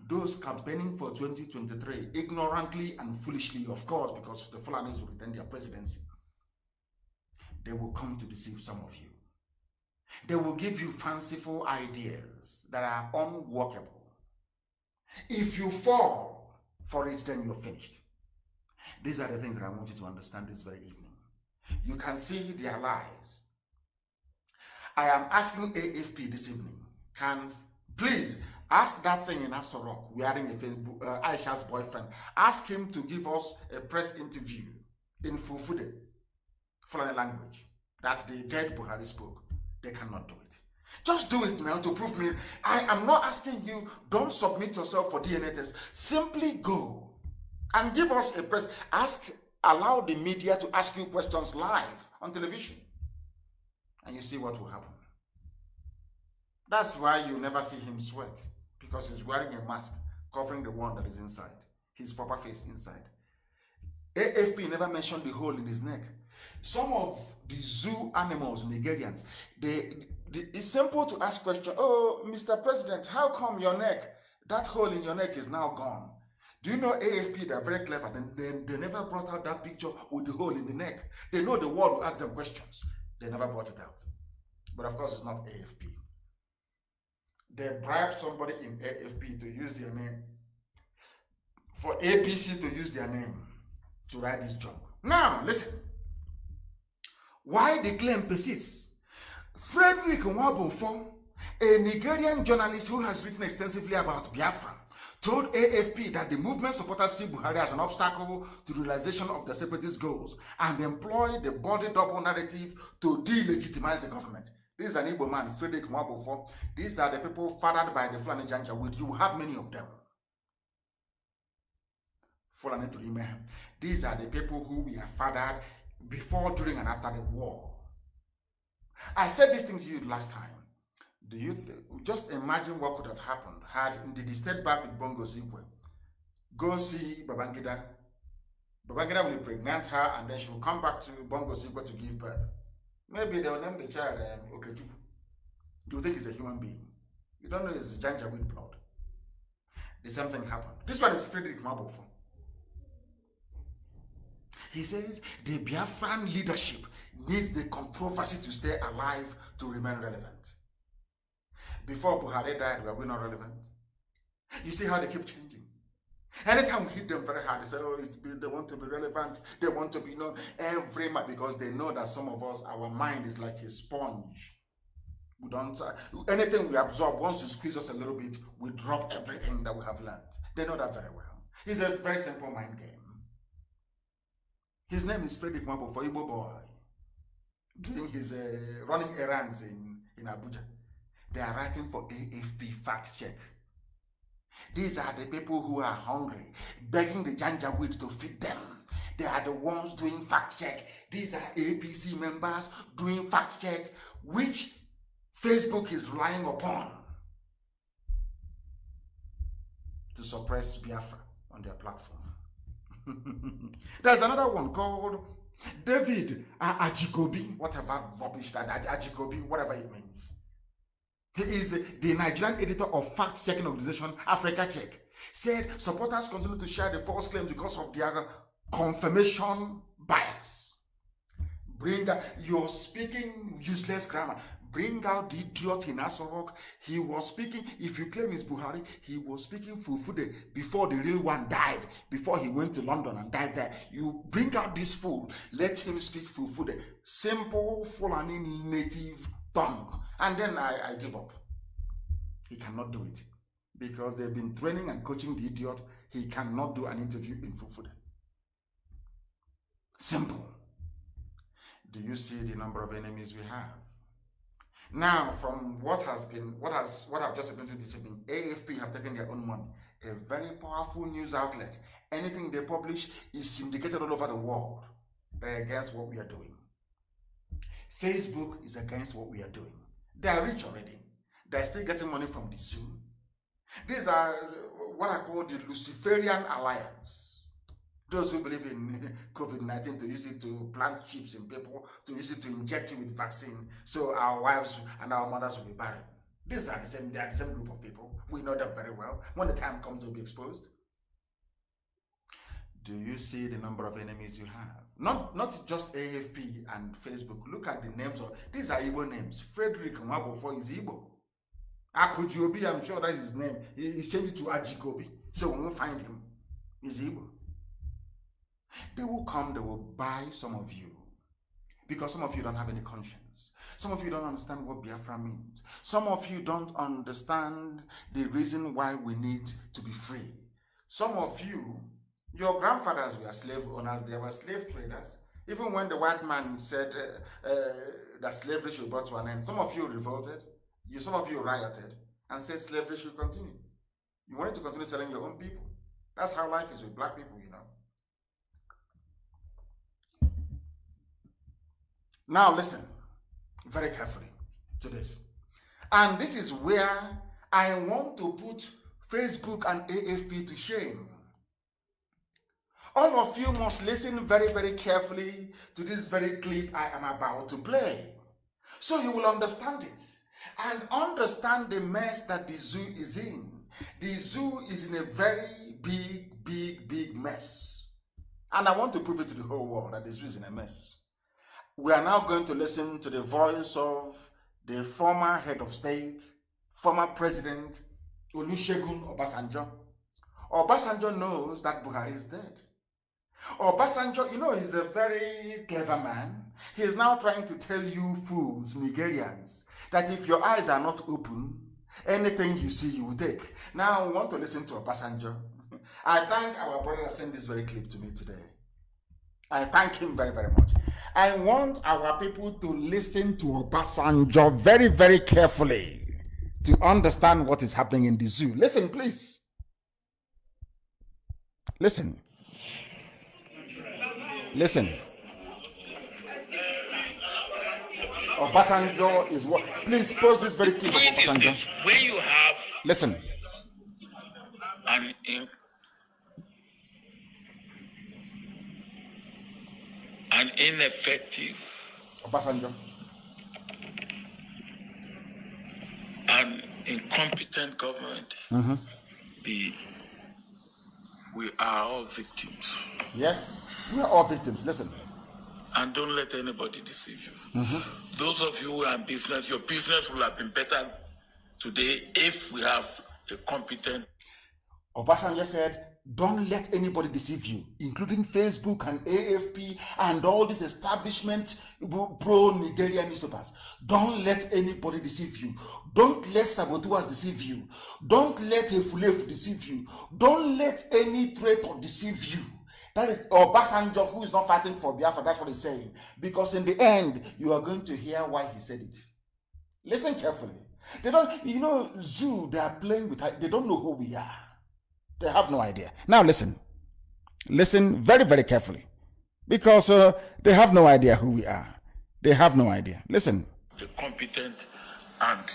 Those campaigning for 2023, ignorantly and foolishly, of course, because the Fulanis will retain their presidency, they will come to deceive some of you. They will give you fanciful ideas that are unworkable. If you fall for it, then you're finished. These are the things that I want you to understand this very evening. You can see their lies. I am asking AFP this evening, please ask that thing in Asorok wearing a Facebook, Aisha's boyfriend, ask him to give us a press interview in Fufude, foreign language, that the dead Buhari spoke. They cannot do it. Just do it now to prove me. I am not asking you, don't submit yourself for DNA test. Simply go and give us a press. Allow the media to ask you questions live on television. And you see what will happen. That's why you never see him sweat, because he's wearing a mask covering the one that is inside, his proper face inside. AFP never mentioned the hole in his neck. Some of the zoo animals, Nigerians, it's simple to ask question. Oh, Mr. President, how come your neck, that hole in your neck is now gone? Do you know AFP, they're very clever. They never brought out that picture with the hole in the neck. They know the world will ask them questions. They never brought it out. But of course, it's not AFP. They bribed somebody in AFP to use their name, for APC to use their name to write this junk. Now, listen. Why the claim persists? Frederick Nwabufo, a Nigerian journalist who has written extensively about Biafra, told AFP that the movement supporters see Buhari as an obstacle to the realization of the separatist goals and employ the body double narrative to delegitimize the government. This is an Igbo man, Frederick Nwabufo. These are the people fathered by the Fulani Janjaweed. You have many of them. Fulani Turime. These are the people who we are fathered before, during, and after the war. I said this thing to you last time. Do you just imagine what could have happened had the state back with Bongo Zikwe go see Babangida? Babangida will impregnate her, and then she will come back to Bongo Zikwe to give birth. Maybe they will name the child Okechukwu. You think he's a human being? You don't know it's Janjaweed blood. The same thing happened. This one is Frederick Nwabufo. He says the Biafran leadership needs the controversy to stay alive to remain relevant. Before Buhari died, were we not relevant? You see how they keep changing. Anytime we hit them very hard, they say, oh, they want to be relevant, they want to be known every month, because they know that some of us, our mind is like a sponge. We don't, anything we absorb, once you squeeze us a little bit, we drop everything that we have learned. They know that very well. It's a very simple mind game. His name is Frederick Nwabufo, for Igbo boy, doing his running errands in Abuja. They are writing for AFP fact check. These are the people who are hungry, begging the Janjaweed to feed them. They are the ones doing fact check. These are APC members doing fact check, which Facebook is relying upon to suppress Biafra on their platform. There's another one called David Ajikobi, whatever rubbish that Ajikobi, whatever it means. He is the Nigerian editor of fact-checking organization Africa Check. Said supporters continue to share the false claims because of their confirmation bias. You're speaking useless grammar. Bring out the idiot in Asorok. He was speaking, if you claim it's Buhari, he was speaking Fufude before the real one died, before he went to London and died there. You bring out this fool, let him speak Fufude. Simple Fulani native tongue. And then I give up. He cannot do it. Because they've been training and coaching the idiot. He cannot do an interview in Fufude. Simple. Do you see the number of enemies we have? Now, from what I've just explained to you this evening, AFP have taken their own money. A very powerful news outlet. Anything they publish is syndicated all over the world. They're against what we are doing. Facebook is against what we are doing. They are rich already. They're still getting money from the zoo. These are what I call the Luciferian Alliance. Those who believe in COVID-19 to use it to plant chips in people, to use it to inject you with vaccine, so our wives and our mothers will be barren. These are they are the same group of people. We know them very well. When the time comes, they'll be exposed. Do you see the number of enemies you have? Not just AFP and Facebook. Look at the names of these are Igbo names. Frederick Nwabufo is Igbo. Akujobi, I'm sure that's his name. He's changed it to Ajikobi, so we won't find him. He's Igbo. They will come, they will buy some of you. Because some of you don't have any conscience. Some of you don't understand what Biafra means. Some of you don't understand the reason why we need to be free. Some of you, your grandfathers were slave owners, they were slave traders. Even when the white man said that slavery should be brought to an end, some of you revolted, some of you rioted and said slavery should continue. You wanted to continue selling your own people. That's how life is with black people, you know. Now listen very carefully to this. And this is where I want to put Facebook and AFP to shame. All of you must listen very, very carefully to this very clip I am about to play, so you will understand it and understand the mess that the zoo is in. The zoo is in a very big, big, big mess. And I want to prove it to the whole world that the zoo is in a mess. We are now going to listen to the voice of the former head of state, former president, Olusegun Obasanjo. Obasanjo knows that Buhari is dead. Obasanjo, you know, he's a very clever man. He is now trying to tell you fools, Nigerians, that if your eyes are not open, anything you see, you will take. Now, I want to listen to Obasanjo. I thank our brother that sent this very clip to me today. I thank him very, very much. I want our people to listen to Obasanjo very, very carefully to understand what is happening in the zoo. Listen, please. Listen. Listen. Obasanjo is what? Please pause this very clip of Obasanjo. When you have listen. An ineffective Obasanjo and incompetent government, we are all victims. Yes, we are all victims. Listen. And don't let anybody deceive you. Those of you who are in business, your business will have been better today if we have a competent. Obasanjo said, don't let anybody deceive you, including Facebook and AFP and all these establishment pro-Nigerian newspapers. Don't let anybody deceive you. Don't let saboteurs deceive you. Don't let a fulef deceive you. Don't let any traitor deceive you. That is Obasanjo, who is not fighting for Biafra. That's what he's saying. Because in the end, you are going to hear why he said it. Listen carefully. They don't, you know, zoo, they are playing with, they don't know who we are. They have no idea. Now listen. Listen very, very carefully. Because they have no idea who we are. They have no idea. Listen. The competent and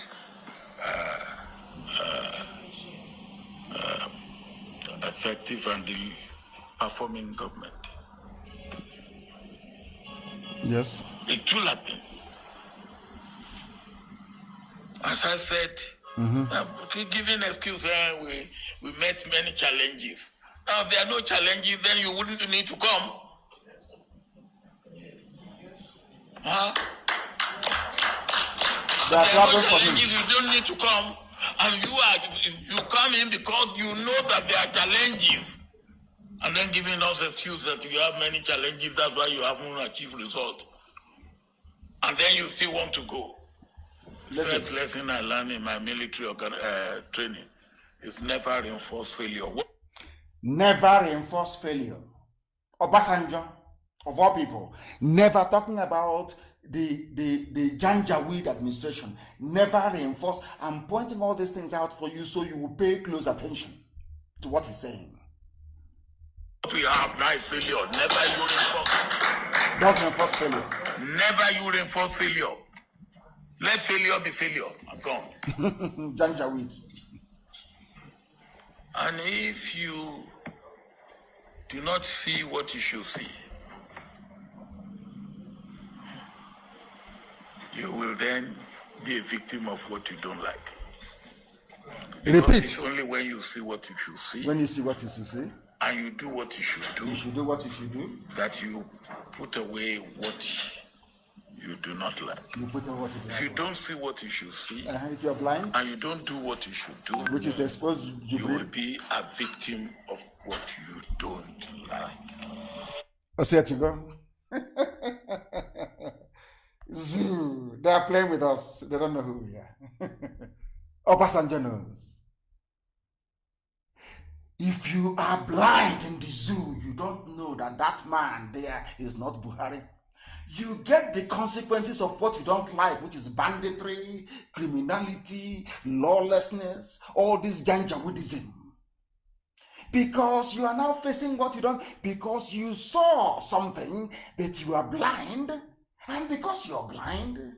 effective and the performing government. Yes. It will happen. As I said, giving excuse, we met many challenges. Now, if there are no challenges, then you wouldn't need to come. Huh? There are problems for challenges, him. you don't need to come. And you come in because you know that there are challenges. And then giving us excuse that you have many challenges, that's why you haven't achieved result. And then you still want to go. First lesson I learned in my military training is never reinforce failure. Never reinforce failure. Obasanjo, of all people, never talking about the Janjaweed administration. Never reinforce. I'm pointing all these things out for you so you will pay close attention to what he's saying. What we have now is failure. Never you reinforce. Don't reinforce failure. Never you reinforce failure. Let failure be failure. I'm gone. Janjaweed. And if you do not see what you should see, you will then be a victim of what you don't like. Because Repeat. it's only when you see what you should see. When you see what you should see. And you do what you should do. You should do what you should do. That you put away what you do not like. You put away what you do not If you like. don't see what you should see, if you're blind, and you don't do what you should do, which is to expose you will be a victim of what you don't like. I say it to go. are playing with us. They don't know who we are. Obasanjo knows. If you are blind in the zoo, you don't know that that man there is not Buhari. You get the consequences of what you don't like, which is banditry, criminality, lawlessness, all this janjaweedism. Because you are now facing what you don't, because you saw something, but you are blind, and because you're blind,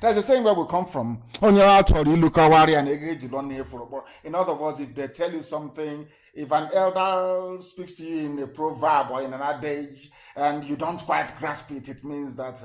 that's the same where we come from. In other words, if they tell you something, if an elder speaks to you in a proverb or in an adage, and you don't quite grasp it, it means that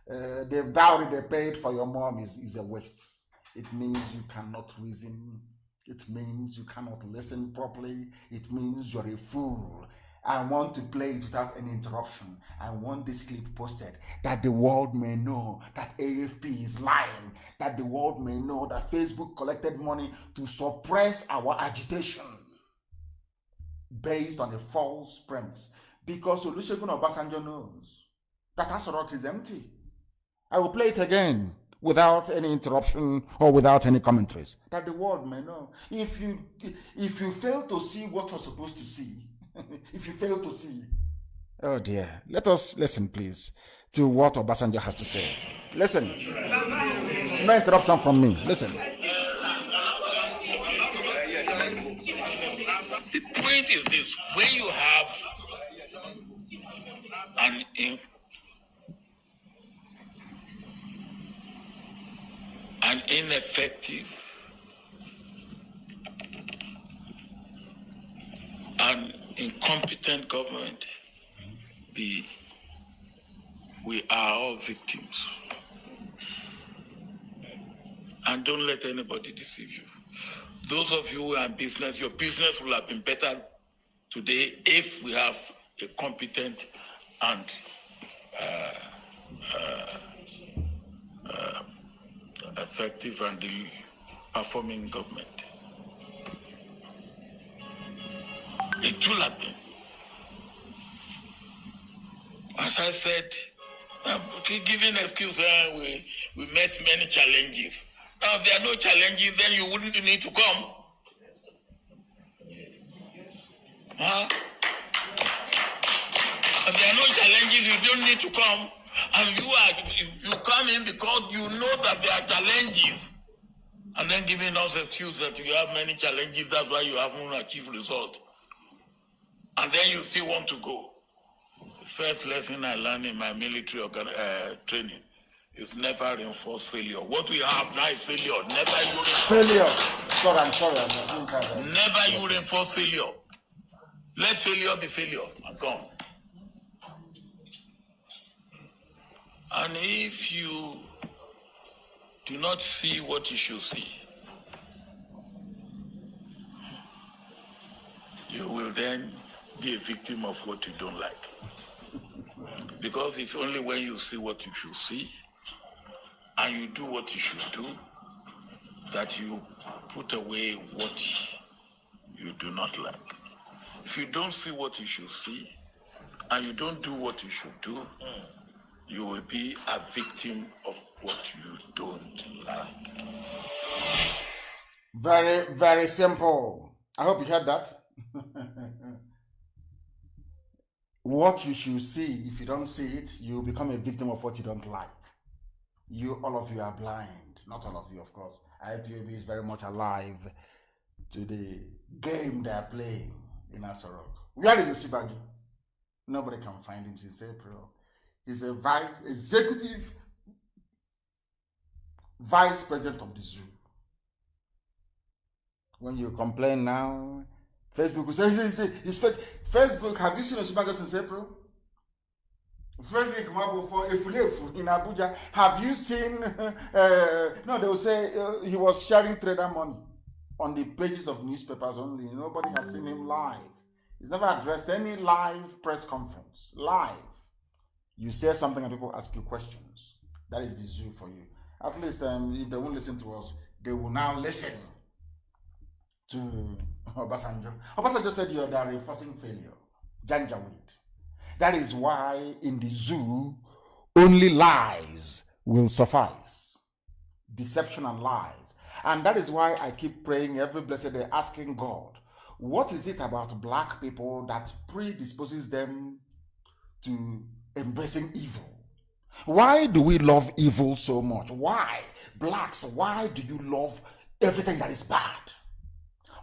the dowry they paid for your mom is a waste. It means you cannot reason. It means you cannot listen properly. It means you're a fool. I want to play it without any interruption. I want this clip posted that the world may know that AFP is lying, that the world may know that Facebook collected money to suppress our agitation based on a false premise. Because Olusegun Obasanjo knows that Asorok is empty. I will play it again without any interruption or without any commentaries, that the world may know. If you fail to see what you're supposed to see, if you fail to see, oh dear, let us listen, please, to what Obasanjo has to say. Listen. No interruption from me. Listen. The point is this: when you have an ineffective and incompetent government, we are all victims. And don't let anybody deceive you. Those of you who are in business, your business will have been better today if we have a competent and effective and performing government. It will have been. As I said, giving excuse, we met many challenges. Now, if there are no challenges, then you wouldn't need to come. Huh? If there are no challenges, you don't need to come. And you come in because you know that there are challenges. And then giving us excuse that you have many challenges, that's why you haven't achieved result. And then you still want to go. The first lesson I learned in my military training is never reinforce failure. What we have now is failure. Never you reinforce failure. Sorry, I'm sorry. Never you reinforce failure. Let failure be failure and gone. And if you do not see what you should see, you will then be a victim of what you don't like. Because it's only when you see what you should see and you do what you should do that you put away what you do not like. If you don't see what you should see and you don't do what you should do, you will be a victim of what you don't like. Very, very simple. I hope you heard that. What you should see, if you don't see it, you become a victim of what you don't like. All of you are blind. Not all of you, of course. IPOB is very much alive to the game they are playing in Asorok. Where did you see Baju? Nobody can find him since April. He's a executive vice president of the zoo. When you complain now, Facebook will say, he's fake. Facebook, have you seen Osinbajo since April? Frederick Mabufo Efulefu in Abuja. Have you seen, no, they will say he was sharing trader money on the pages of newspapers only. Nobody has seen him live. He's never addressed any live press conference. Live. You say something and people ask you questions. That is the zoo for you. At least if they won't listen to us, they will now listen to Obasanjo. Obasanjo said you are reinforcing failure. Janjaweed. That is why in the zoo, only lies will suffice. Deception and lies. And that is why I keep praying every blessed day, asking God, what is it about black people that predisposes them to embracing evil? Why do we love evil so much? Why? Blacks, why do you love everything that is bad?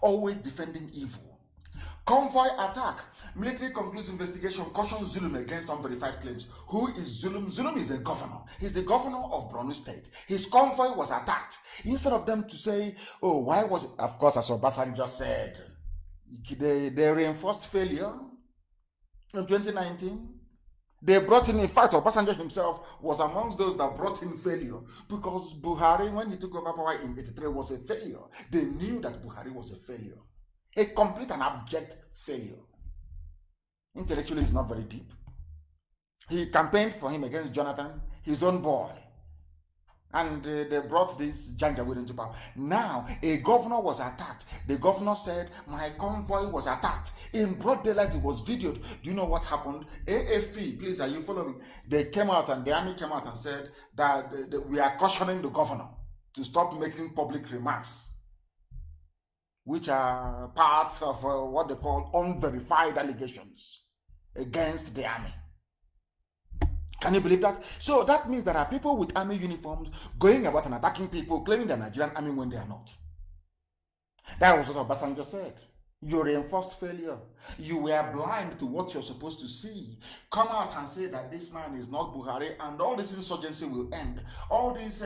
Always defending evil. Convoy attack. Military concludes investigation, cautions Zulum against unverified claims. Who is Zulum? Zulum is a governor. He's the governor of Borno State. His convoy was attacked. Instead of them to say, oh, why was it? Of course, as Obasanjo just said, they reinforced failure in 2019. They brought in fact, Obasanjo himself was amongst those that brought in failure because Buhari, when he took over power in 83, was a failure. They knew that Buhari was a failure. A complete and abject failure. Intellectually, he's not very deep. He campaigned for him against Jonathan, his own boy. And they brought this Janjaweed into power. Now, a governor was attacked. The governor said, my convoy was attacked. In broad daylight, it was videoed. Do you know what happened? AFP, please, are you following? They came out and the army came out and said that we are cautioning the governor to stop making public remarks, which are part of what they call unverified allegations against the army. Can you believe that? So that means there are people with army uniforms going about and attacking people, claiming the Nigerian army when they are not. That was what Obasanjo said. You reinforced failure. You were blind to what you're supposed to see. Come out and say that this man is not Buhari and all this insurgency will end. All these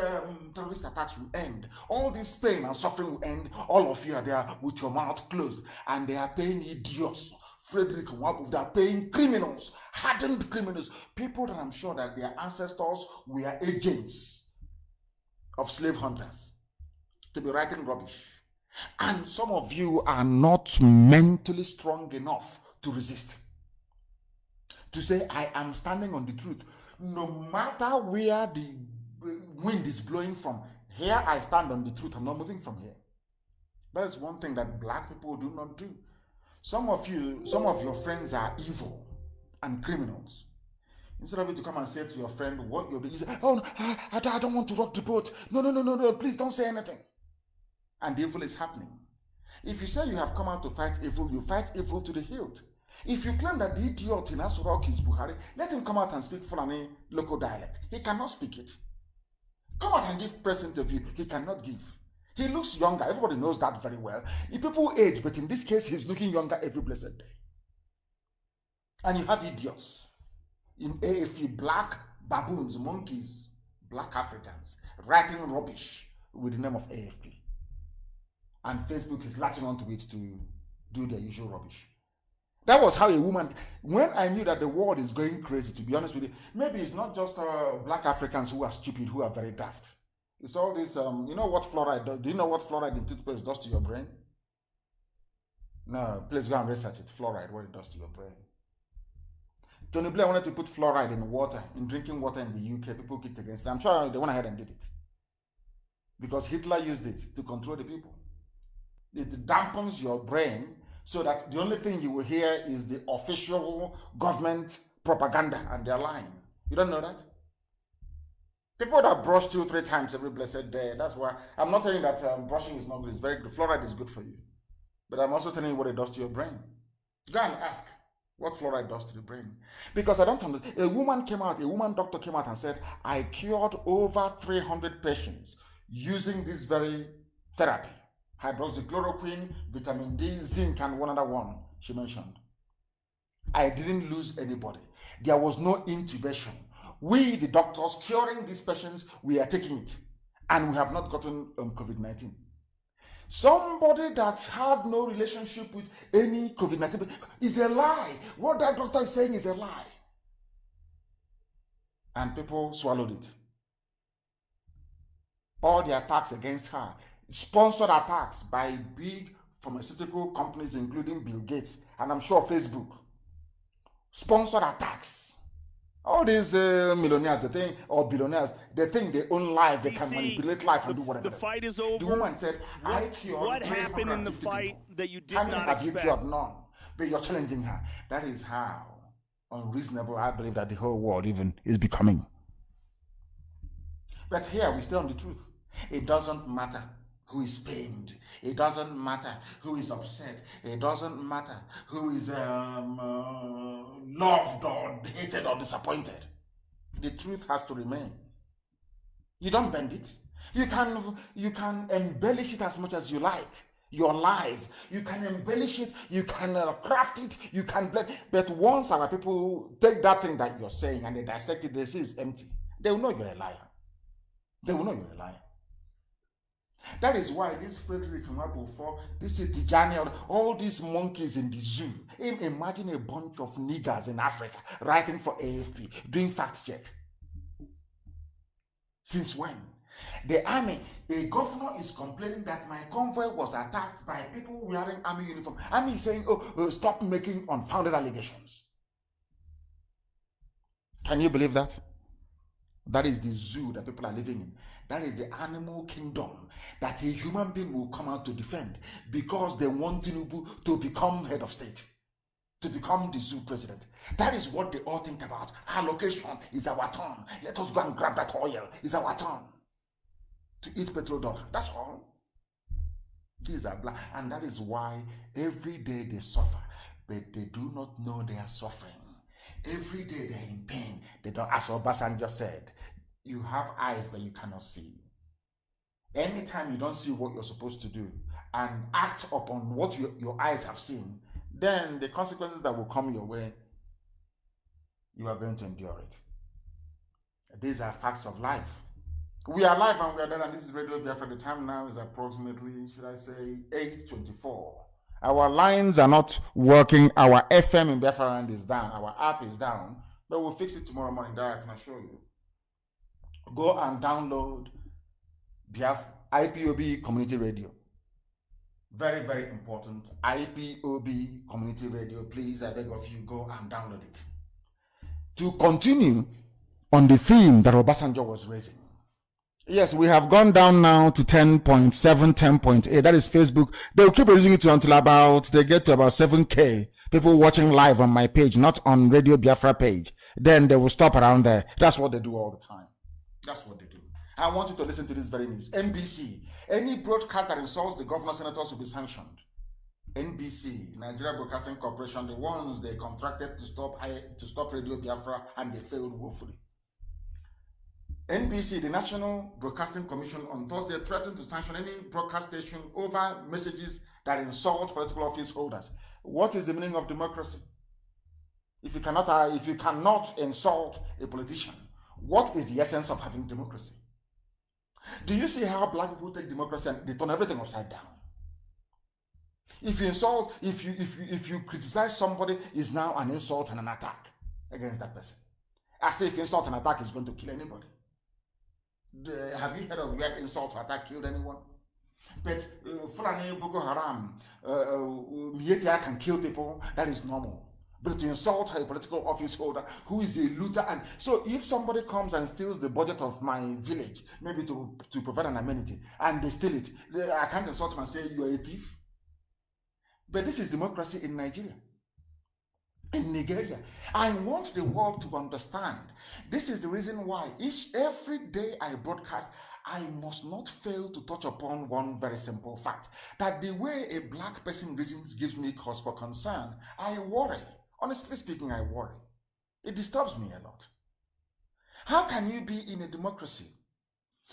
terrorist attacks will end. All this pain and suffering will end. All of you are there with your mouth closed and they are paying idiots. Frederick Nwabuf, they are paying criminals, hardened criminals, people that I'm sure that their ancestors were agents of slave hunters to be writing rubbish. And some of you are not mentally strong enough to resist. To say, I am standing on the truth. No matter where the wind is blowing from, here I stand on the truth. I'm not moving from here. That is one thing that black people do not do. Some of your friends are evil and criminals. Instead of you to come and say to your friend what you're doing, you say, oh, no, I don't want to rock the boat. No, please don't say anything. And the evil is happening. If you say you have come out to fight evil, you fight evil to the hilt. If you claim that the idiot in Asurok is Buhari, let him come out and speak Fulani local dialect. He cannot speak it. Come out and give press interview. He cannot give. He looks younger. Everybody knows that very well. People age, but in this case, he's looking younger every blessed day. And you have idiots in AFP, black baboons, monkeys, black Africans, writing rubbish with the name of AFP. And Facebook is latching onto it to do their usual rubbish. That was how a woman, when I knew that the world is going crazy, to be honest with you, maybe it's not just black Africans who are stupid, who are very daft. It's all this, you know what fluoride does? Do you know what fluoride in toothpaste does to your brain? No, please go and research it. Fluoride, what it does to your brain. Tony Blair wanted to put fluoride in water, in drinking water in the UK. People kicked against it. I'm sure they went ahead and did it. Because Hitler used it to control the people. It dampens your brain so that the only thing you will hear is the official government propaganda, and they're lying. You don't know that? People that brush 2-3 times every blessed day, that's why I'm not telling you that brushing is not good. It's very good. Fluoride is good for you. But I'm also telling you what it does to your brain. Go and ask what fluoride does to the brain. Because I don't understand. A woman doctor came out and said, I cured over 300 patients using this very therapy. Hydroxychloroquine, vitamin D, zinc, and one other one she mentioned. I didn't lose anybody. There was no intubation. We, the doctors curing these patients, we are taking it. And we have not gotten COVID-19. Somebody that had no relationship with any COVID-19 is a lie. What that doctor is saying is a lie. And people swallowed it. All the attacks against her, sponsored attacks by big pharmaceutical companies, including Bill Gates, and I'm sure Facebook. Sponsored attacks. All these millionaires, billionaires, they think they own life, they can manipulate life and do whatever. The fight is over. The woman said, I cured. What happened in the fight that you did not expect? Have you cured? None. But you're challenging her. That is how unreasonable I believe that the whole world even is becoming. But here we stay on the truth. It doesn't matter who is pained. It doesn't matter who is upset. It doesn't matter who is loved or hated or disappointed. The truth has to remain. You don't bend it. You can embellish it as much as you like. Your lies, you can embellish it, you can craft it, you can blend. But once our people take that thing that you're saying and they dissect it, they see it's empty. They will know you're a liar. They will know you're a liar. That is why this Frederick Nwabufo, this Tijani, all these monkeys in the zoo, imagine a bunch of niggers in Africa writing for AFP, doing fact check. Since when? The army, a governor is complaining that my convoy was attacked by people wearing army uniform. Army is saying, stop making unfounded allegations. Can you believe that? That is the zoo that people are living in. That is the animal kingdom that a human being will come out to defend because they want Tinubu to become head of state, to become the zoo president. That is what they all think about. Our location is our turn. Let us go and grab that oil. It's our turn to eat petrodollar. That's all. These are black. And that is why every day they suffer, but they do not know they are suffering. Every day they're in pain. They don't, as Obasanjo said, you have eyes but you cannot see. Anytime you don't see what you're supposed to do and act upon what your eyes have seen, then the consequences that will come your way, you are going to endure it. These are facts of life. We are live and we are dead, and this is Radio Biafra. The time now is approximately, should I say, 8:24. Our lines are not working. Our FM in Biafra land is down. Our app is down. But we'll fix it tomorrow morning. That I can assure you. Go and download Biafra IPOB Community Radio. Very, very important. IPOB Community Radio. Please, I beg of you, go and download it. To continue on the theme that Obasanjo was raising. Yes, we have gone down now to 10.7, 10.8. That is Facebook. They will keep raising it until they get to about 7K people watching live on my page, not on Radio Biafra page. Then they will stop around there. That's what they do all the time. That's what they do. I want you to listen to this very news. NBC. Any broadcast that insults the governor, senators will be sanctioned. NBC, Nigeria Broadcasting Corporation, the ones they contracted to stop Radio Biafra, and they failed woefully. NBC, the National Broadcasting Commission, on Thursday threatened to sanction any broadcast station over messages that insult political office holders. What is the meaning of democracy? If you cannot insult a politician, what is the essence of having democracy? Do you see how black people take democracy and they turn everything upside down? If you insult, if you criticize somebody, is now an insult and an attack against that person. As if insult and attack is going to kill anybody. Have you heard of where insult or attack killed anyone? But Fulani, Boko Haram, Mietia can kill people. That is normal. But to insult a political office holder who is a looter, and so if somebody comes and steals the budget of my village, maybe to provide an amenity, and they steal it, I can't insult them and say you are a thief. But this is democracy in Nigeria. In Nigeria. I want the world to understand. This is the reason why every day I broadcast, I must not fail to touch upon one very simple fact. That the way a black person reasons gives me cause for concern. I worry. Honestly speaking, I worry. It disturbs me a lot. How can you be in a democracy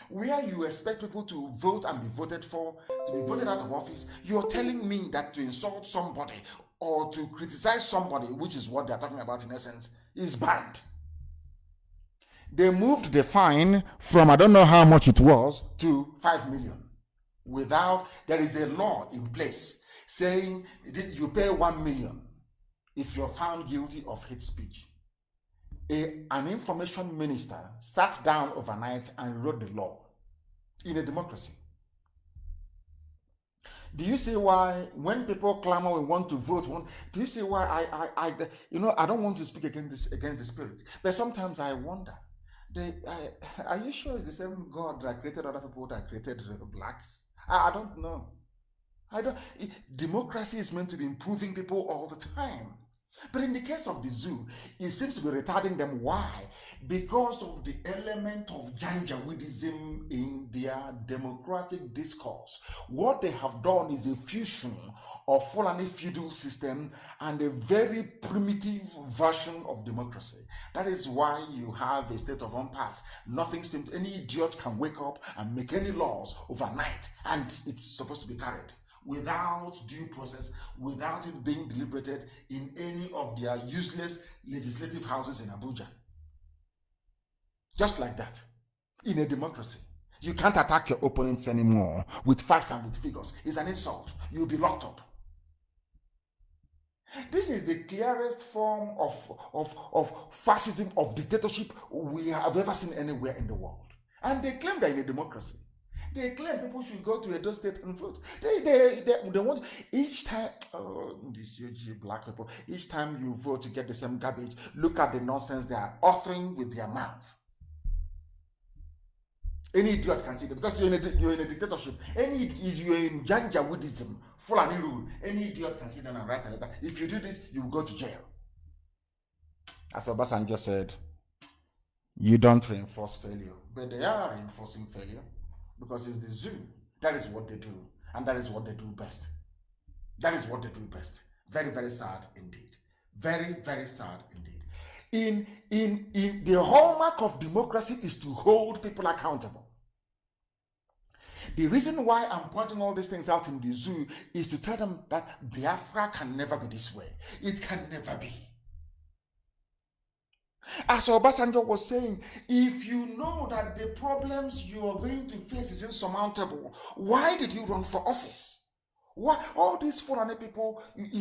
where you expect people to vote and be voted for, to be voted out of office? You're telling me that to insult somebody or to criticize somebody, which is what they're talking about in essence, is banned. They moved the fine from, I don't know how much it was, to 5 million. There is a law in place saying you pay 1 million if you're found guilty of hate speech. An information minister sat down overnight and wrote the law in a democracy. Do you see why when people clamor we want to vote, do you see why I don't want to speak against the spirit, but sometimes I wonder, are you sure it's the same God that created other people that created blacks? I don't know. Democracy is meant to be improving people all the time. But in the case of the zoo, it seems to be retarding them. Why? Because of the element of Janjaweedism in their democratic discourse. What they have done is a fusion of Fulani feudal system and a very primitive version of democracy. That is why you have a state of impasse. Nothing seems, any idiot can wake up and make any laws overnight, and it's supposed to be carried without due process, without it being deliberated in any of their useless legislative houses in Abuja. Just like that. In a democracy, you can't attack your opponents anymore with facts and with figures. It's an insult. You'll be locked up. This is the clearest form of fascism, of dictatorship we have ever seen anywhere in the world. And they claim they're in a democracy. They claim people should go to Edo State and vote. They want, each time, these UG black people, each time you vote, you get the same garbage. Look at the nonsense they are uttering with their mouth. Any idiot can see that, because you're in a dictatorship. You're in Janjaweedism, Fulani rule. Any idiot can see that and write a letter. If you do this, you will go to jail. As Obasanjo said, you don't reinforce failure, but they are reinforcing failure. Because it's the zoo. That is what they do. And that is what they do best. That is what they do best. Very, very sad indeed. Very, very sad indeed. In the hallmark of democracy is to hold people accountable. The reason why I'm pointing all these things out in the zoo is to tell them that Biafra can never be this way. It can never be. As Obasanjo was saying, if you know that the problems you are going to face is insurmountable, why did you run for office? Why all these foreign people in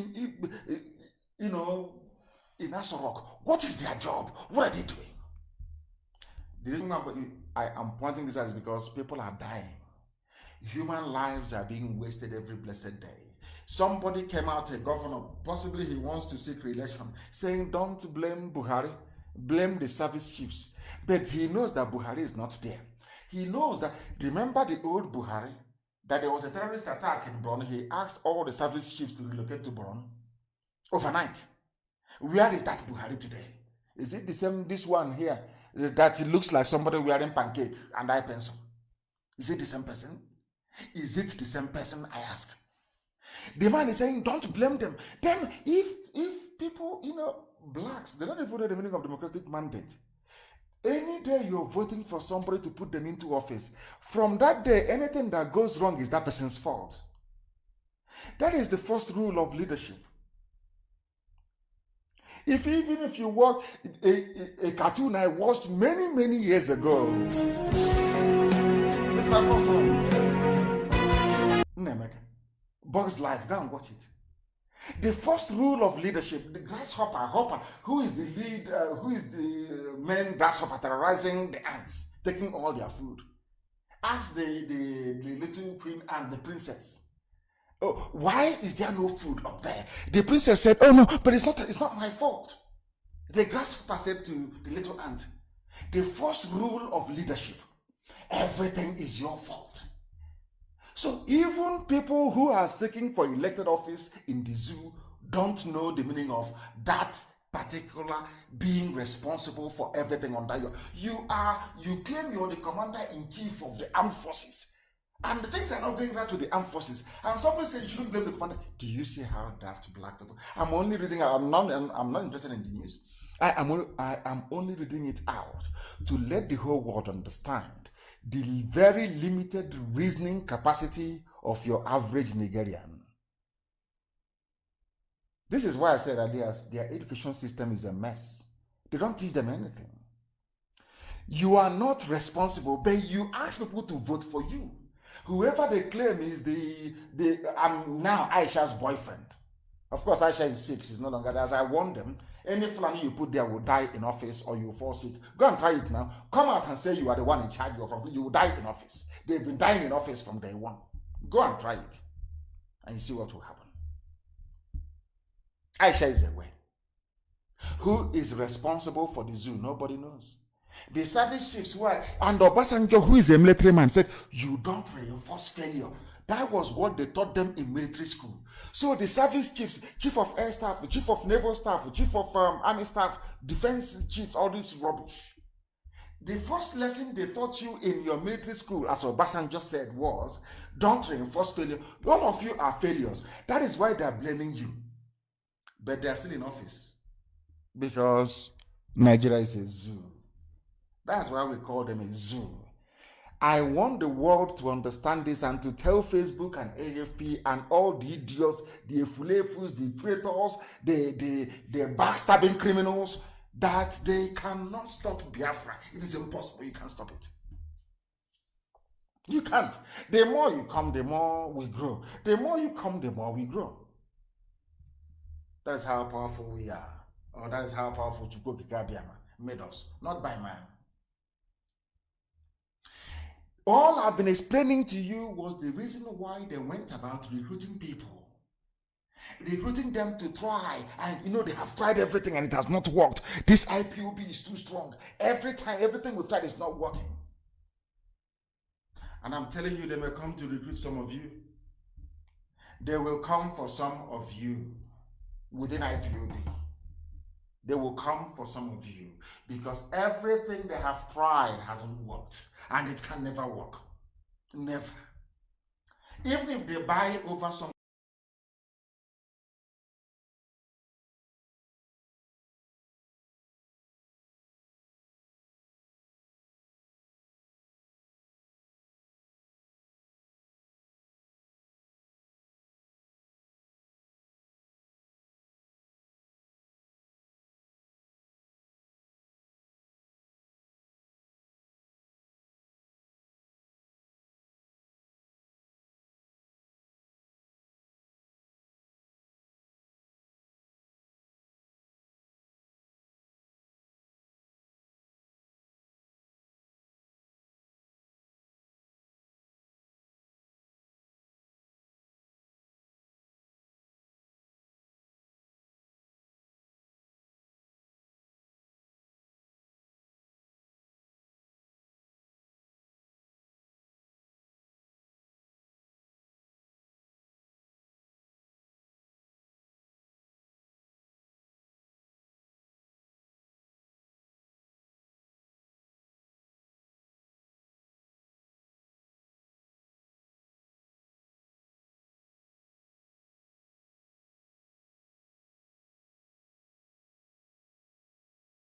Asorok, what is their job? What are they doing? The reason I am pointing this out is because people are dying. Human lives are being wasted every blessed day. Somebody came out, a governor, possibly he wants to seek re-election, saying don't blame Buhari. Blame the service chiefs. But he knows that Buhari is not there. He knows that, remember the old Buhari, that there was a terrorist attack in Borno. He asked all the service chiefs to relocate to Borno overnight. Where is that Buhari today? Is it the same, this one here, that it looks like somebody wearing pancake and eye pencil? Is it the same person? Is it the same person, I ask? The man is saying, don't blame them. Then if people, blacks, they don't even know the meaning of democratic mandate. Any day you're voting for somebody to put them into office, from that day, anything that goes wrong is that person's fault. That is the first rule of leadership. Even if you watch a cartoon I watched many years ago, with my first son, Bugs Life, go and watch it. The first rule of leadership, the grasshopper, who is the lead, who is the main grasshopper terrorizing the ants, taking all their food. Ask the little queen and the princess, oh, why is there no food up there? The princess said, oh no, but it's not my fault. The grasshopper said to the little ant, the first rule of leadership, everything is your fault. So even people who are seeking for elected office in the zoo don't know the meaning of that particular being responsible for everything under you. You claim you're the commander-in-chief of the armed forces, and things are not going right with the armed forces. And somebody says you shouldn't blame the commander. Do you see how daft black people? I'm only reading. I'm not interested in the news. I am only reading it out to let the whole world understand the very limited reasoning capacity of your average Nigerian. This is why I said that their education system is a mess. They don't teach them anything. You are not responsible, but you ask people to vote for you. Whoever they claim is I'm now Aisha's boyfriend. Of course, Aisha is sick. She's no longer there. As I warned them, any Fulani you put there will die in office or you will fall sick. Go and try it now. Come out and say you are the one in charge. You will die in office. They've been dying in office from day one. Go and try it. And you see what will happen. Aisha is away. Who is responsible for the zoo? Nobody knows. The service chiefs were, and Obasanjo, who is a military man, said, you don't reinforce failure. That was what they taught them in military school. So the service chiefs, chief of air staff, chief of naval staff, chief of army staff, defense chiefs, all this rubbish. The first lesson they taught you in your military school, as Obasanjo just said, was don't reinforce failure. All of you are failures. That is why they are blaming you. But they are still in office. Because Nigeria is a zoo. That's why we call them a zoo. I want the world to understand this and to tell Facebook and AFP and all the idiots, the efulefus, the traitors, the backstabbing criminals, that they cannot stop Biafra. It is impossible. You can't stop it. You can't. The more you come, the more we grow. The more you come, the more we grow. That is how powerful we are. Or that is how powerful Chukwu Abiyama made us. Not by man. All I've been explaining to you was the reason why they went about recruiting people. Recruiting them to try, and they have tried everything and it has not worked. This IPOB is too strong. Every time, everything we've tried is not working. And I'm telling you, they may come to recruit some of you. They will come for some of you within IPOB. They will come for some of you because everything they have tried hasn't worked and it can never work. Never. Even if they buy over some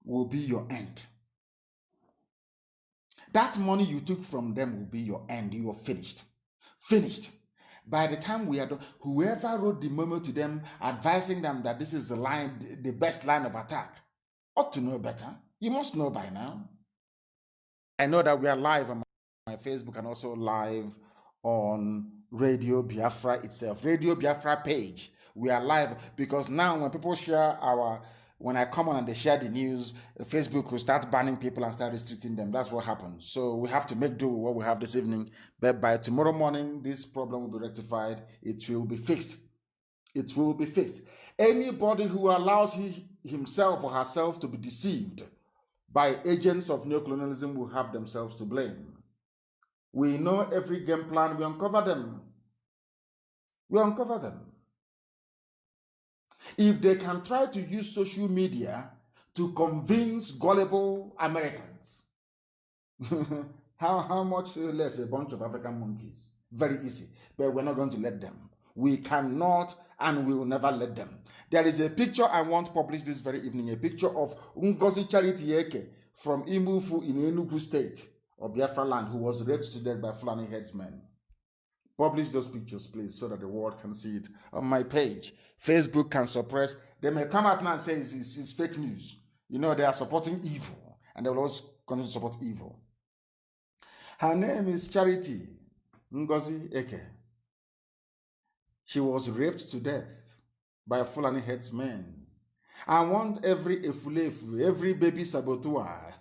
will be your end. That money you took from them will be your end. You are finished. Finished. By the time we are done, whoever wrote the memo to them advising them that this is the line, the best line of attack, ought to know better. You must know by now. I know that we are live on my Facebook and also live on Radio Biafra itself, Radio Biafra page. We are live because now when people share when I come on and they share the news, Facebook will start banning people and start restricting them. That's what happens. So we have to make do with what we have this evening. But by tomorrow morning, this problem will be rectified. It will be fixed. It will be fixed. Anybody who allows himself or herself to be deceived by agents of neocolonialism will have themselves to blame. We know every game plan. We uncover them. We uncover them. If they can try to use social media to convince gullible Americans, how much less a bunch of African monkeys? Very easy. But we're not going to let them. We cannot and we will never let them. There is a picture I want published this very evening, a picture of Ngozi Charity Eke from Imufu in Enugu State of Biafra land, who was raped to death by Fulani headsmen. Publish those pictures, please, so that the world can see it on my page. Facebook can suppress. They may come out now and say it's fake news. They are supporting evil, and they will also continue to support evil. Her name is Charity Ngozi Eke. She was raped to death by Fulani headsmen. I want every efulefu, every baby saboteur,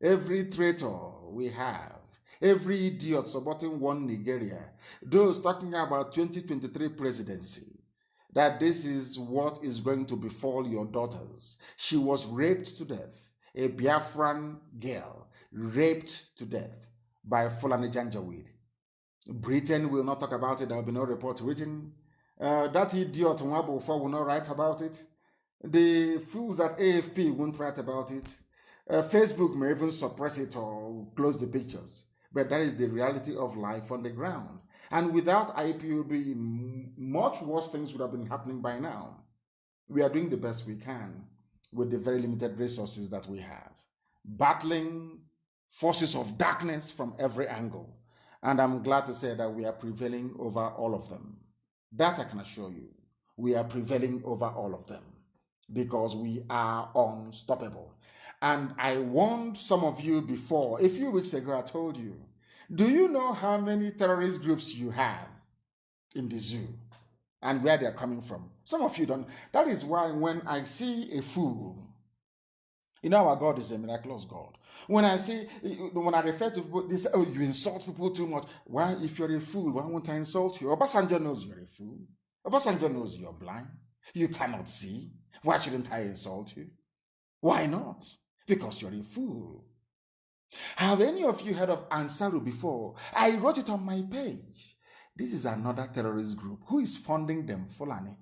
every traitor we have, every idiot supporting one Nigeria, those talking about 2023 presidency, that this is what is going to befall your daughters. She was raped to death, a Biafran girl, raped to death by Fulani Janjaweed. Britain will not talk about it. There will be no report written. That idiot Nwabufo will not write about it. The fools at AFP won't write about it. Facebook may even suppress it or close the pictures. But that is the reality of life on the ground. And without IPOB, much worse things would have been happening by now. We are doing the best we can with the very limited resources that we have, battling forces of darkness from every angle. And I'm glad to say that we are prevailing over all of them. That I can assure you. We are prevailing over all of them because we are unstoppable. And I warned some of you before, a few weeks ago, I told you, do you know how many terrorist groups you have in the zoo and where they're coming from? Some of you don't. That is why when I see a fool, you know our God is a miraculous God. When I refer to people, they say, oh, you insult people too much. Why, if you're a fool, why won't I insult you? Obasanjo knows you're a fool. Obasanjo knows you're blind. You cannot see. Why shouldn't I insult you? Why not? Because you're a fool. Have any of you heard of Ansaru before? I wrote it on my page. This is another terrorist group. Who is funding them? Fulani.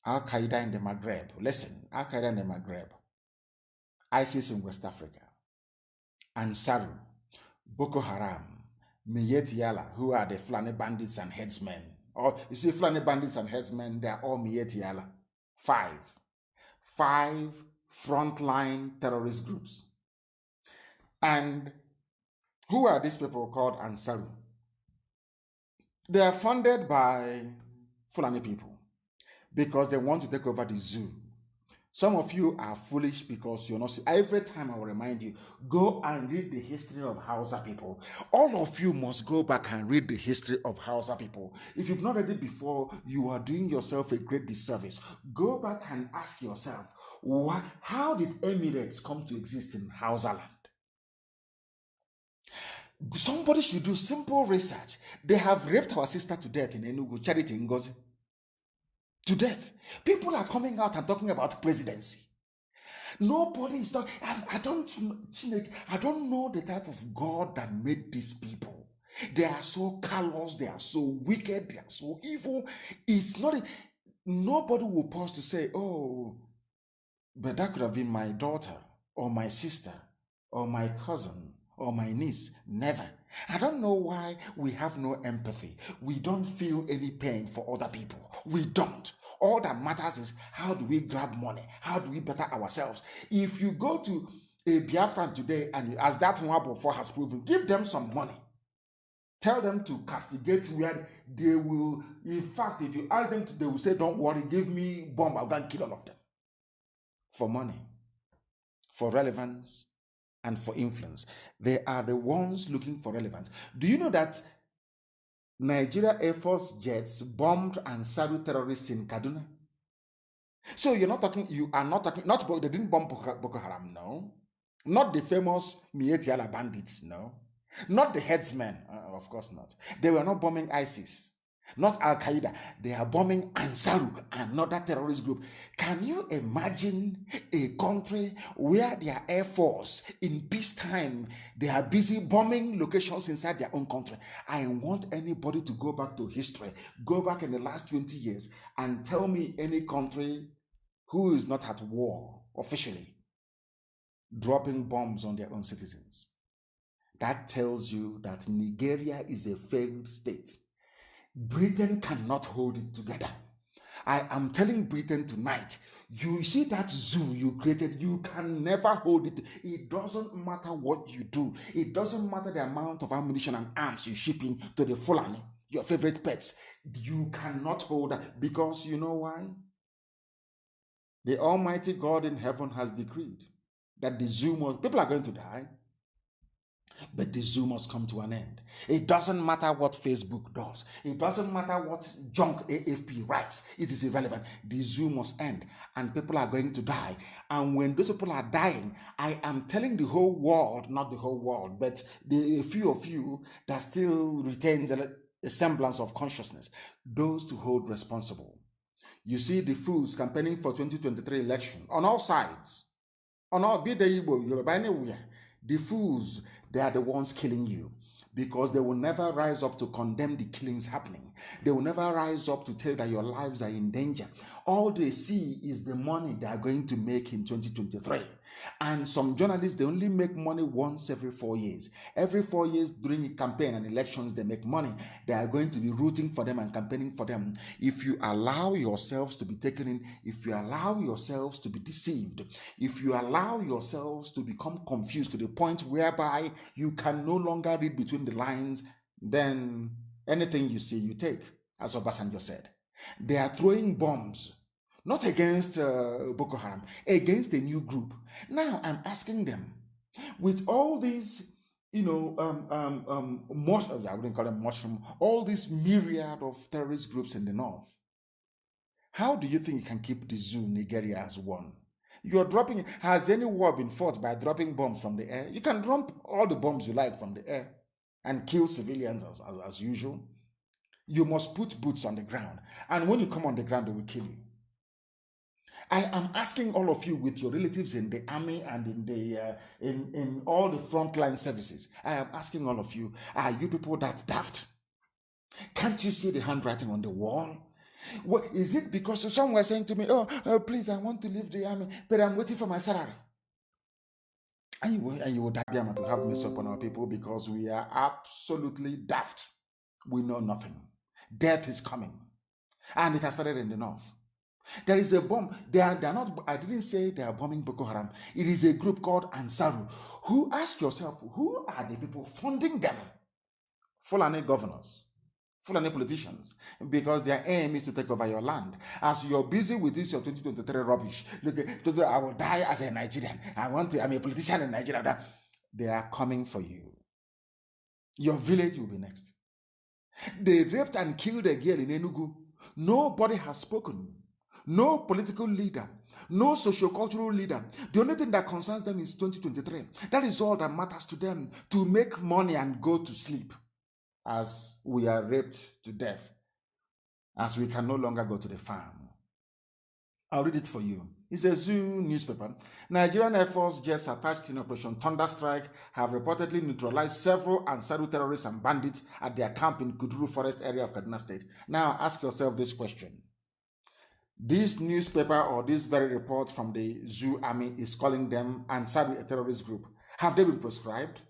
Al-Qaeda in the Maghreb. Listen, Al-Qaeda in the Maghreb. ISIS in West Africa. Ansaru. Boko Haram. Miyetti Allah, who are the Fulani bandits and headsmen. Or you see, Fulani bandits and headsmen, they are all Miyetti Allah. 5 frontline terrorist groups. And who are these people called Ansaru? They are funded by Fulani people because they want to take over the zoo. Some of you are foolish because you're not. Every time I will remind you, go and read the history of Hausa people. All of you must go back and read the history of Hausa people. If you've not read it before, you are doing yourself a great disservice. Go back and ask yourself, how did Emirates come to exist in Hausa land? Somebody should do simple research. They have raped our sister to death in Enugu, Charity Ngozi. To death. People are coming out and talking about presidency. Nobody is talking. I don't know the type of God that made these people. They are so callous, they are so wicked, they are so evil. It's not. Nobody will pause to say, oh, but that could have been my daughter or my sister or my cousin or my niece. Never. I don't know why we have no empathy. We don't feel any pain for other people. We don't. All that matters is how do we grab money? How do we better ourselves? If you go to a Biafran today and as that one before has proven, give them some money. Tell them to castigate where they will. In fact, if you ask them to, they will say, don't worry, give me bomb, I'll go and kill all of them. For money, for relevance, and for influence. They are the ones looking for relevance. Do you know that Nigeria Air Force jets bombed Ansaru terrorists in Kaduna? So you are not talking, they didn't bomb Boko Haram, no. Not the famous Miyetti Allah bandits, no. Not the headsmen, of course not. They were not bombing ISIS. Not Al-Qaeda. They are bombing Ansaru, another terrorist group. Can you imagine a country where their air force in peacetime, they are busy bombing locations inside their own country? I want anybody to go back to history, go back in the last 20 years and tell me any country who is not at war officially, dropping bombs on their own citizens. That tells you that Nigeria is a failed state. Britain cannot hold it together. I am telling Britain tonight, you see that zoo you created, you can never hold it. It doesn't matter what you do. It doesn't matter the amount of ammunition and arms you ship in to the Fulani, your favorite pets. You cannot hold that because you know why? The Almighty God in heaven has decreed that the zoo people are going to die. But the zoo must come to an end. It doesn't matter what Facebook does. It doesn't matter what junk AFP writes. It is irrelevant. The zoo must end. And people are going to die. And when those people are dying, I am telling the whole world, not the whole world, but a few of you that still retains a semblance of consciousness, those to hold responsible. You see the fools campaigning for 2023 election on all sides. On all, be the Igbo, Yoruba, anywhere. The fools, they are the ones killing you. because they will never rise up to condemn the killings happening. They will never rise up to tell you that your lives are in danger. All they see is the money they are going to make in 2023. And some journalists, they only make money once every 4 years. Every 4 years during a campaign and elections, they make money. They are going to be rooting for them and campaigning for them. If you allow yourselves to be taken in, if you allow yourselves to be deceived, if you allow yourselves to become confused to the point whereby you can no longer read between the lines, then anything you see, you take, as Obasanjo said. They are throwing bombs, not against Boko Haram, against a new group. Now I'm asking them, with all these, I wouldn't call them mushroom, all this myriad of terrorist groups in the north, how do you think you can keep the zoo Nigeria as one? You're dropping, has any war been fought by dropping bombs from the air? You can drop all the bombs you like from the air and kill civilians as usual. You must put boots on the ground. And when you come on the ground, they will kill you. I am asking all of you with your relatives in the army and in the in all the frontline services. I am asking all of you, are you people that daft? Can't you see the handwriting on the wall? What, is it because someone was saying to me, please, I want to leave the army, but I'm waiting for my salary? And you will die to have messed up on our people because we are absolutely daft. We know nothing. Death is coming. And it has started in the north. There is a bomb. They are not, I didn't say they are bombing Boko Haram. It is a group called Ansaru. Who, ask yourself, who are the people funding them? Fulani governors, Fulani politicians, because their aim is to take over your land. As you're busy with this, your 2023 rubbish, look, I will die as a Nigerian. I'm a politician in Nigeria. They are coming for you. Your village will be next. They raped and killed a girl in Enugu. Nobody has spoken. No political leader, no sociocultural leader. The only thing that concerns them is 2023. That is all that matters to them, to make money and go to sleep as we are raped to death, as we can no longer go to the farm. I'll read it for you. It's a Zoo newspaper. Nigerian Air Force jets attached in Operation Thunderstrike have reportedly neutralized several Ansaru terrorists and bandits at their camp in Kuduru Forest area of Kaduna State. Now ask yourself this question. This newspaper or this very report from the Zoo Army is calling them Ansaru, a terrorist group. Have they been proscribed?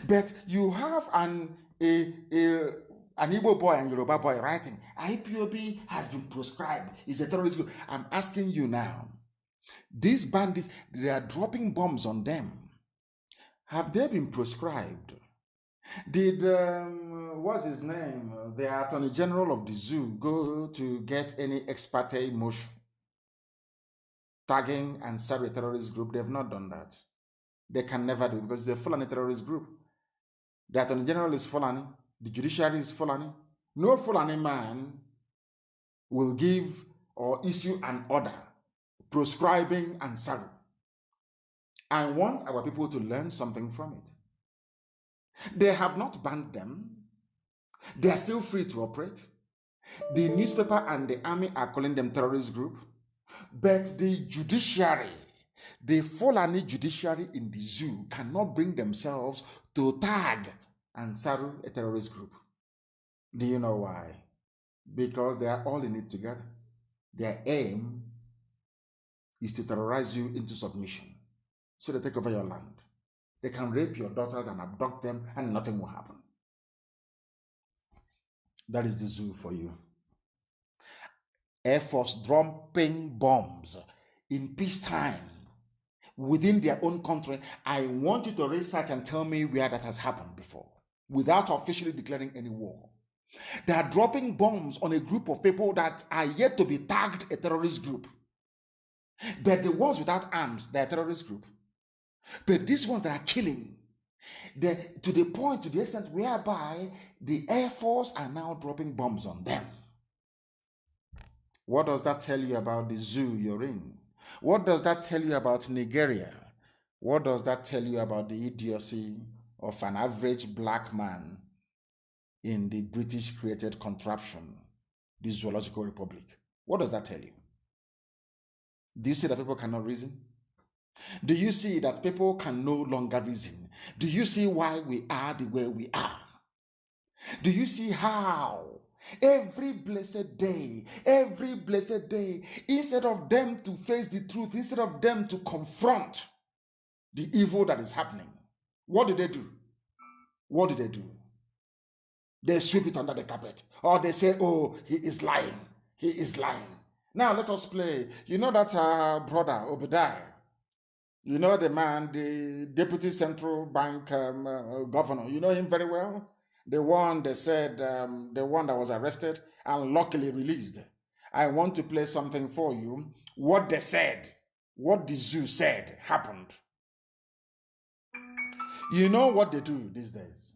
But you have an Igbo boy and Yoruba boy writing, IPOB has been proscribed. It's a terrorist group. I'm asking you now, these bandits, they are dropping bombs on them. Have they been proscribed? Did, what's his name, the Attorney General of the zoo go to get any ex parte motion tagging and Ansaru terrorist group? They've not done that. They can never do it because it's a Fulani terrorist group. The Attorney General is Fulani. The judiciary is Fulani. No Fulani man will give or issue an order proscribing Ansaru. I want our people to learn something from it. They have not banned them. They are still free to operate. The newspaper and the army are calling them terrorist group. But the judiciary, the Fulani judiciary in the zoo cannot bring themselves to tag Ansaru a terrorist group. Do you know why? Because they are all in it together. Their aim is to terrorize you into submission. So they take over your land. They can rape your daughters and abduct them and nothing will happen. That is the zoo for you. Air Force dropping bombs in peacetime within their own country. I want you to research and tell me where that has happened before without officially declaring any war. They are dropping bombs on a group of people that are yet to be tagged a terrorist group. But the ones without arms, they're a terrorist group. But these ones that are killing, to the point, to the extent whereby the Air Force are now dropping bombs on them. What does that tell you about the zoo you're in? What does that tell you about Nigeria? What does that tell you about the idiocy of an average black man in the British-created contraption, the Zoological Republic? What does that tell you? Do you see that people cannot reason? Do you see that people can no longer reason? Do you see why we are the way we are? Do you see how every blessed day, instead of them to face the truth, instead of them to confront the evil that is happening, what do they do? What do they do? They sweep it under the carpet, or they say, oh, he is lying. He is lying. Now let us play. You know that brother, Obadiah, you know the man, the deputy central bank governor, you know him very well? The one they said, the one that was arrested and luckily released. I want to play something for you. What they said, what the zoo said happened. You know what they do these days?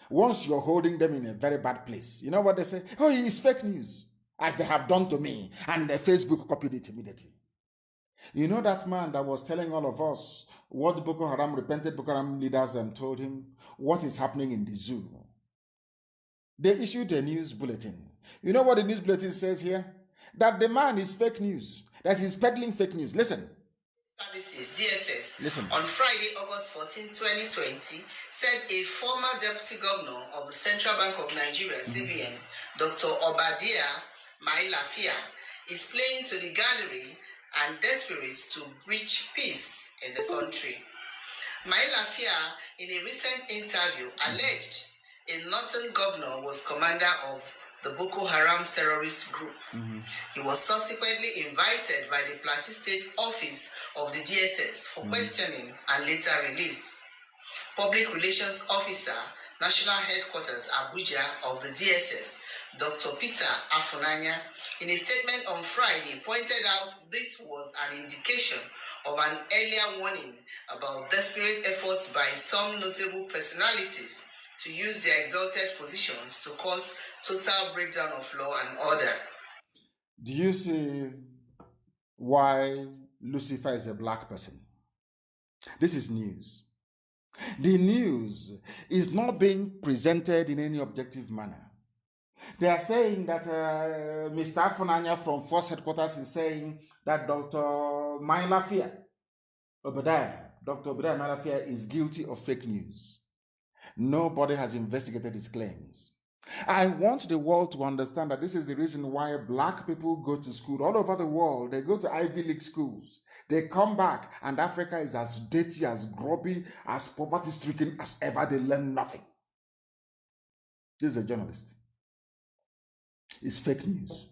Once you're holding them in a very bad place, you know what they say? Oh, it is fake news, as they have done to me, and Facebook copied it immediately. You know that man that was telling all of us what the repented Boko Haram leaders told him, what is happening in the zoo? They issued a news bulletin. You know what the news bulletin says here? That the man is fake news, that he's peddling fake news. Listen. Services, DSS, Listen. on Friday, August 14, 2020, said a former deputy governor of the Central Bank of Nigeria, CBN, Dr. Obadiah Mailafia, is playing to the gallery and desperate to breach peace in the country. Mailafia, in a recent interview, alleged a northern governor was commander of the Boko Haram terrorist group. He was subsequently invited by the Plateau State Office of the DSS for questioning and later released. Public Relations Officer, National Headquarters Abuja of the DSS, Dr. Peter Afunanya, in a statement on Friday, pointed out this was an indication of an earlier warning about desperate efforts by some notable personalities to use their exalted positions to cause total breakdown of law and order. Do you see why Lucifer is a black person? This is news. The news is not being presented in any objective manner. They are saying that Mr. Afunanya from Force Headquarters is saying that Dr. Mailafia, Dr. Obadiah Mailafia is guilty of fake news. Nobody has investigated his claims. I want the world to understand that this is the reason why black people go to school all over the world. They go to Ivy League schools. They come back and Africa is as dirty, as grubby, as poverty-stricken as ever. They learn nothing. This is a journalist. It's fake news.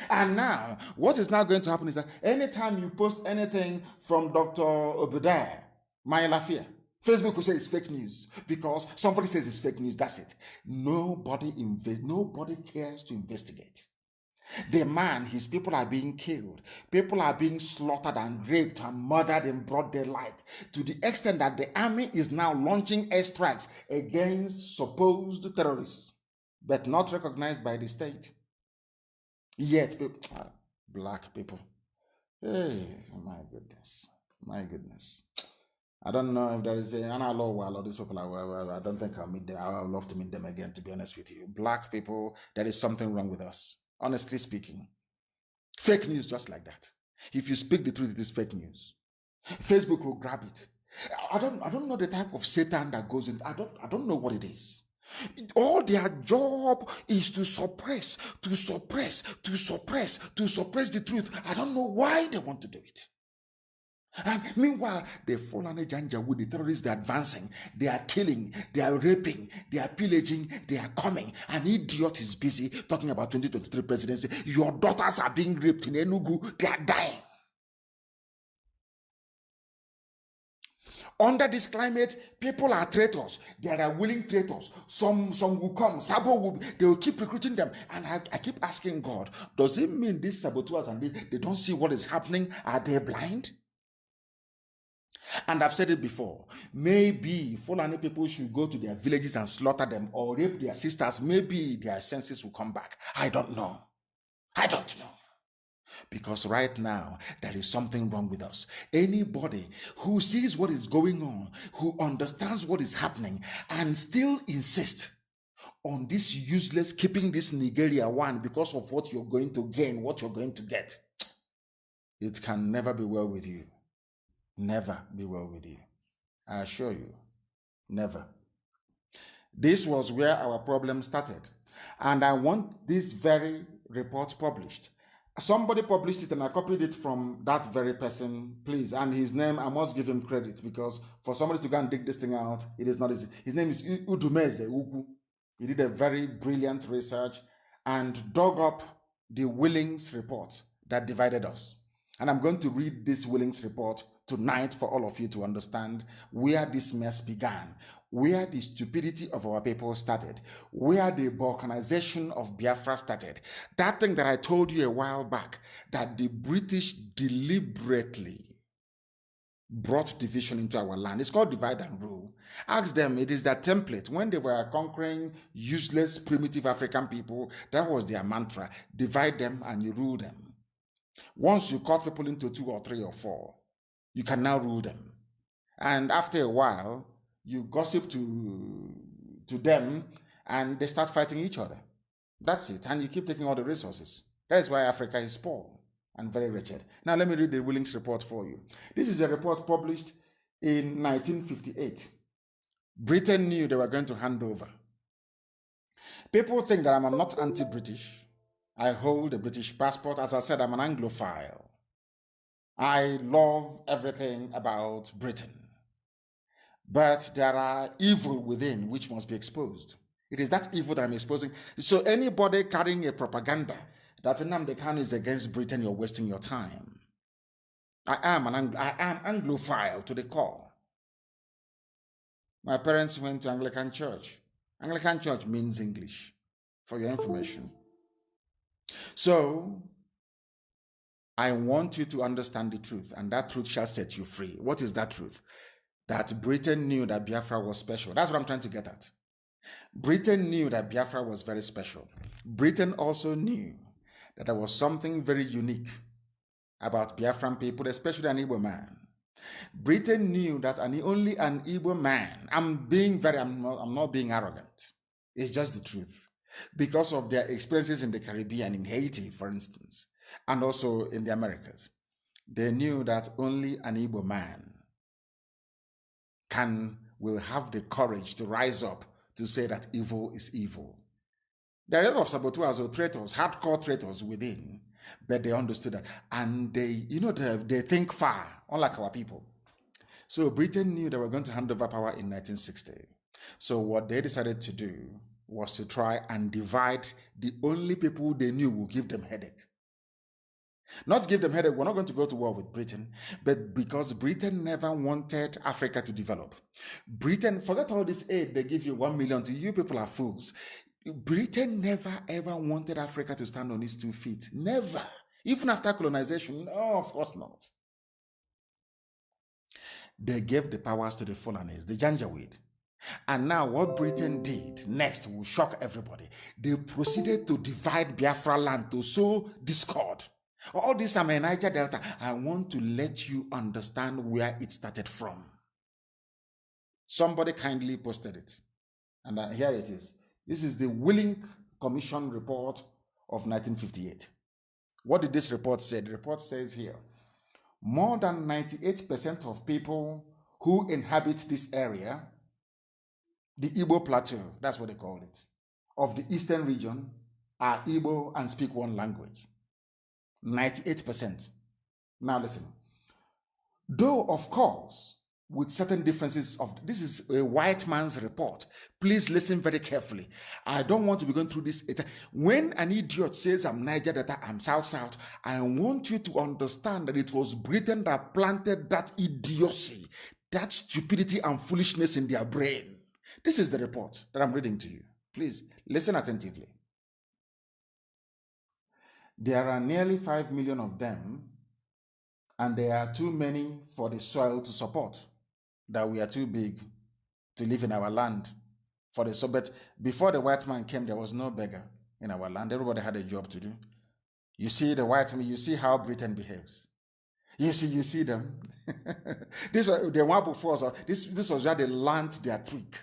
And now, what is now going to happen is that anytime you post anything from Dr. Obadiah Mailafia, Facebook will say it's fake news because somebody says it's fake news. That's it. Nobody cares to investigate. The man, his people are being killed. People are being slaughtered and raped and murdered in broad daylight to the extent that the army is now launching airstrikes against supposed terrorists, but not recognized by the state. Yet, black people. Hey, my goodness. My goodness. I don't know if there is an law while all these people are. I don't think I'll meet them. I would love to meet them again, to be honest with you. Black people, there is something wrong with us. Honestly speaking. Fake news just like that. If you speak the truth, it is fake news. Facebook will grab it. I don't know the type of Satan that goes in. I don't know what it is. All their job is to suppress the truth. I don't know why they want to do it. And meanwhile, the fallen Janjaweed, the terrorists, they're advancing, they are killing, they are raping, they are pillaging, they are coming. An idiot is busy talking about 2023 presidency. Your daughters are being raped in Enugu, they are dying. Under this climate, people are traitors. There are willing traitors. Some will come. They will keep recruiting them. And I keep asking God, does it mean these saboteurs and they don't see what is happening? Are they blind? And I've said it before. Maybe Fulani people should go to their villages and slaughter them or rape their sisters. Maybe their senses will come back. I don't know. Because right now, there is something wrong with us. Anybody who sees what is going on, who understands what is happening, and still insists on this useless, keeping this Nigeria one because of what you're going to gain, what you're going to get, it can never be well with you. never be well with you. I assure you, never. This was where our problem started. And I want this very report published. Somebody published it and I copied it from that very person, please. And his name, I must give him credit, because for somebody to go and dig this thing out, it is not easy. His name is Udumeze Ugu. He did a very brilliant research and dug up the Willings report that divided us. And I'm going to read this Willings report tonight for all of you to understand where this mess began, where the stupidity of our people started, where the balkanization of Biafra started. That thing that I told you a while back, that the British deliberately brought division into our land. It's called divide and rule. Ask them, it is their template. When they were conquering useless, primitive African people, that was their mantra. Divide them and you rule them. Once you cut people into 2 or 3 or 4, you can now rule them. And after a while, you gossip to them and they start fighting each other. That's it. And you keep taking all the resources. That is why Africa is poor and very wretched. Now let me read the Willings report for you. This is a report published in 1958. Britain knew they were going to hand over. People think that I'm not anti-British. I hold a British passport. As I said, I'm an Anglophile. I love everything about Britain. But there are evil within which must be exposed. It is that evil that I'm exposing. So anybody carrying a propaganda that NNAMDI KANU is against Britain, you're wasting your time. I am Anglophile to the core. My parents went to Anglican church. Anglican church means English, for your information. So, I want you to understand the truth, and that truth shall set you free. What is that truth? That Britain knew that Biafra was special. That's what I'm trying to get at. Britain knew that Biafra was very special. Britain also knew that there was something very unique about Biafran people, especially an Igbo man. Britain knew that only an Igbo man, I'm not being arrogant. It's just the truth. Because of their experiences in the Caribbean, in Haiti, for instance, and also in the Americas, they knew that only an Igbo man will have the courage to rise up to say that evil is evil. There are a lot of saboteurs or traitors, hardcore traitors within, but they understood that. And they think far, unlike our people. So Britain knew they were going to hand over power in 1960. So what they decided to do was to try and divide the only people they knew would give them headache. Not give them headache, we're not going to go to war with Britain, but because Britain never wanted Africa to develop. Britain, forget all this aid they give you, 1 million to you people are fools. Britain never ever wanted Africa to stand on its 2 feet. Never. Even after colonization, no, of course not. They gave the powers to the Fulanis, the Janjaweed. And now what Britain did next will shock everybody. They proceeded to divide Biafra land, to sow discord. All this, I'm a Niger Delta. I want to let you understand where it started from. Somebody kindly posted it. And here it is. This is the Willings Commission report of 1958. What did this report say? The report says here, more than 98% of people who inhabit this area, the Igbo Plateau, that's what they call it, of the eastern region, are Igbo and speak one language. 98%. Now listen. Though, of course, with certain differences this is a white man's report. Please listen very carefully. I don't want to be going through this. When an idiot says I'm Niger Delta, I'm South, I want you to understand that it was Britain that planted that idiocy, that stupidity and foolishness in their brain. This is the report that I'm reading to you. Please listen attentively. There are nearly 5 million of them, and there are too many for the soil to support, that we are too big to live in our land. But before the white man came, there was no beggar in our land. Everybody had a job to do. You see the white man, you see how Britain behaves. You see them. This was the one before us. This was where they learned their trick.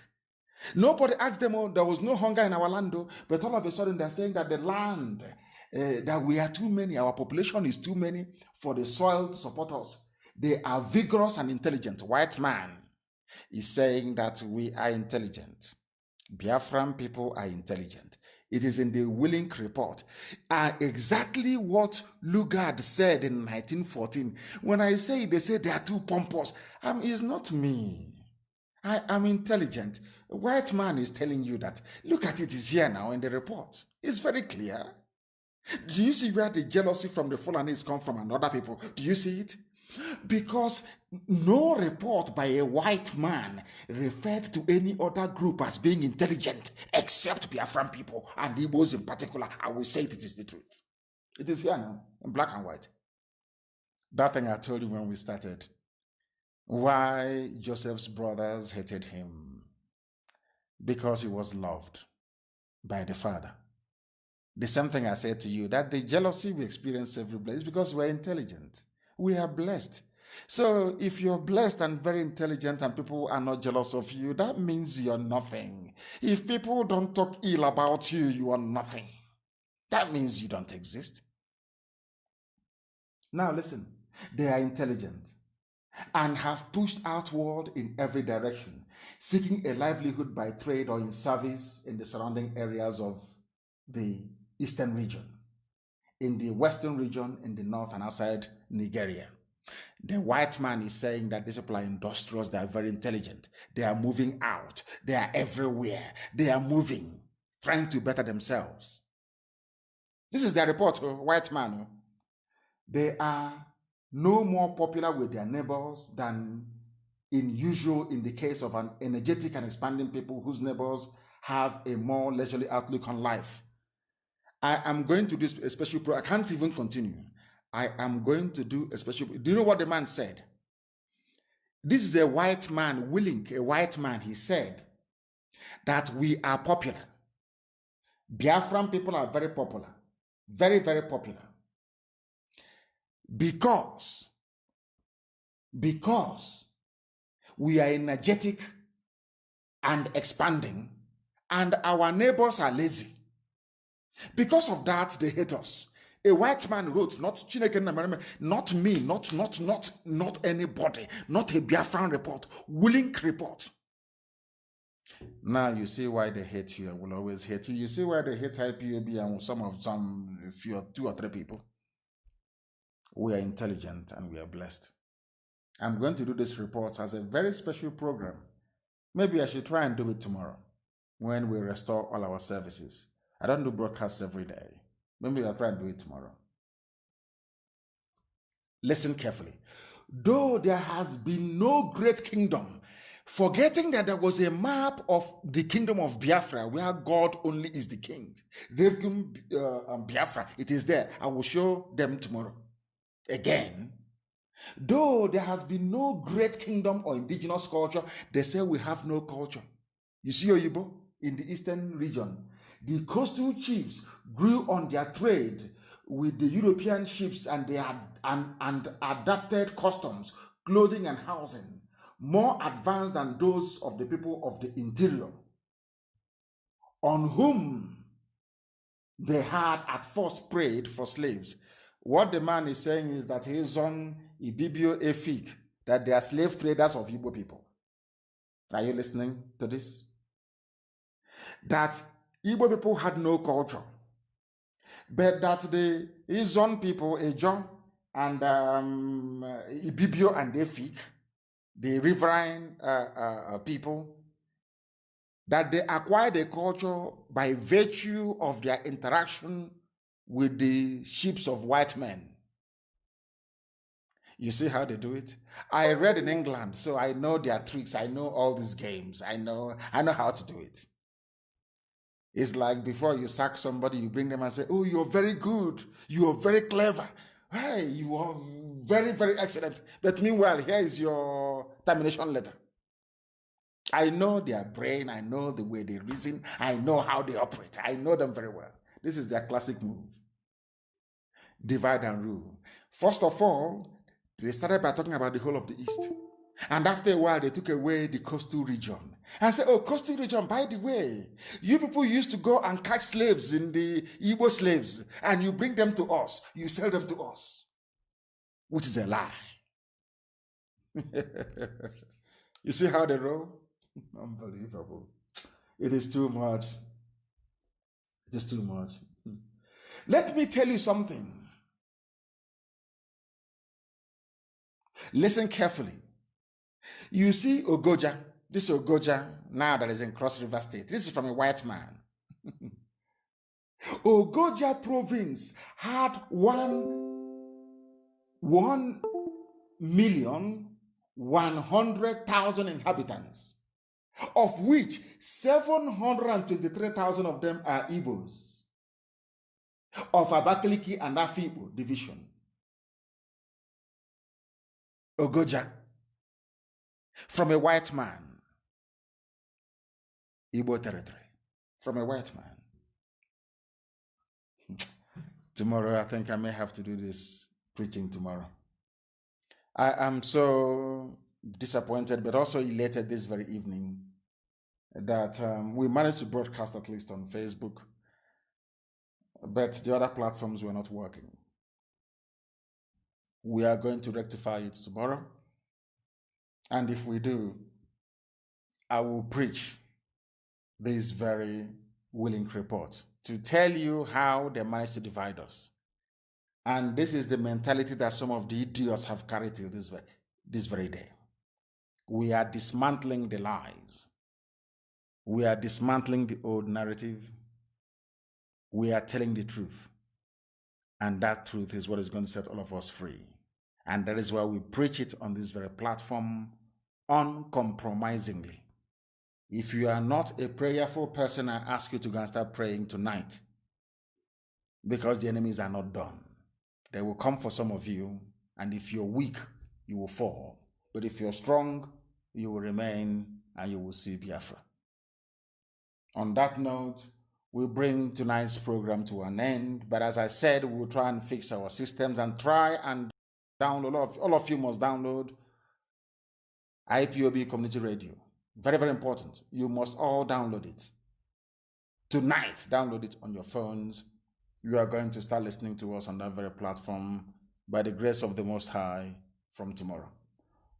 Nobody asked them, oh, there was no hunger in our land, though, but all of a sudden they're saying that the land, that we are too many, our population is too many for the soil to support us. They are vigorous and intelligent. White man is saying that we are intelligent. Biafran people are intelligent. It is in the Willink report. Exactly what Lugard said in 1914. When I say they say they are too pompous, it's not me. I am intelligent. A white man is telling you that. Look at it, it's here now in the report. It's very clear. Do you see where the jealousy from the Fulanis come from and other people? Do you see it? Because no report by a white man referred to any other group as being intelligent except Biafran people and Igbos in particular. I will say it is the truth. It is here now in black and white. That thing I told you when we started. Why Joseph's brothers hated him? Because he was loved by the Father. The same thing I said to you, that the jealousy we experience every place is because we're intelligent. We are blessed. So if you're blessed and very intelligent and people are not jealous of you, that means you're nothing. If people don't talk ill about you, you are nothing. That means you don't exist. Now listen, they are intelligent and have pushed outward in every direction, seeking a livelihood by trade or in service in the surrounding areas of the eastern region, in the western region, in the north and outside Nigeria. The white man is saying that these people are industrious, they are very intelligent, they are moving out, they are everywhere, they are moving, trying to better themselves. This is their report, white man. They are no more popular with their neighbors than in the case of an energetic and expanding people whose neighbors have a more leisurely outlook on life. I am going to do a special program. I can't even continue. I am going to do a special. Do you know what the man said? This is a white man, Willink, a white man. He said that we are popular. Biafran people are very popular. Very, very popular. Because we are energetic and expanding, and our neighbors are lazy. Because of that, they hate us. A white man wrote, not Chineke, not me, not anybody, not a Biafran report, Willink report. Now you see why they hate you and will always hate you. You see why they hate IPAB and some few, 2 or 3 people. We are intelligent and we are blessed. I'm going to do this report as a very special program. Maybe I should try and do it tomorrow when we restore all our services. I don't do broadcasts every day. Maybe I'll try and do it tomorrow. Listen carefully. Though there has been no great kingdom, forgetting that there was a map of the kingdom of Biafra where God only is the king. Biafra, it is there. I will show them tomorrow. Again, though there has been no great kingdom or indigenous culture, they say we have no culture. You see Oyibo in the eastern region. The coastal chiefs grew on their trade with the European ships and they had and adapted customs, clothing and housing more advanced than those of the people of the interior, on whom they had at first prayed for slaves. What the man is saying is that he is on Ibibio Efik, that they are slave traders of Igbo people. Are you listening to this? That Igbo people had no culture, but that the Izon people, Ejo and Ibibio and Efik, the riverine people, that they acquired a culture by virtue of their interaction with the ships of white men. You see how they do it? I read in England, so I know their tricks. I know all these games. I know how to do it. It's like before you sack somebody, you bring them and say, oh, you're very good. You're very clever. Hey, you are very, very excellent. But meanwhile, here is your termination letter. I know their brain. I know the way they reason. I know how they operate. I know them very well. This is their classic move. Divide and rule. First of all, they started by talking about the whole of the East. And after a while, they took away the coastal region. And said, oh, coastal region, by the way, you people used to go and catch slaves in the Igbo slaves, and you bring them to us. You sell them to us. Which is a lie. You see how they roll? Unbelievable. It is too much. It is too much. Let me tell you something. Listen carefully. You see Ogoja, this Ogoja now that is in Cross River State. This is from a white man. Ogoja province had 1,100,000 inhabitants, of which 723,000 of them are Igbos of Abakaliki and Afikpo division. Ogoja, from a white man, Igbo territory, from a white man. Tomorrow, I think I may have to do this preaching tomorrow. I am so disappointed, but also elated this very evening that we managed to broadcast at least on Facebook, but the other platforms were not working. We are going to rectify it tomorrow. And if we do, I will preach this very willing report to tell you how they managed to divide us. And this is the mentality that some of the idiots have carried till this very day. We are dismantling the lies. We are dismantling the old narrative. We are telling the truth. And that truth is what is going to set all of us free. And that is why we preach it on this very platform uncompromisingly. If you are not a prayerful person, I ask you to go and start praying tonight, because the enemies are not done. They will come for some of you, and if you're weak, you will fall. But if you're strong, you will remain and you will see Biafra. On that note, we bring tonight's program to an end. But as I said, we'll try and fix our systems and try and download. All of you must download IPOB Community Radio. Very, very important. You must all download it. Tonight, download it on your phones. You are going to start listening to us on that very platform by the grace of the Most High from tomorrow.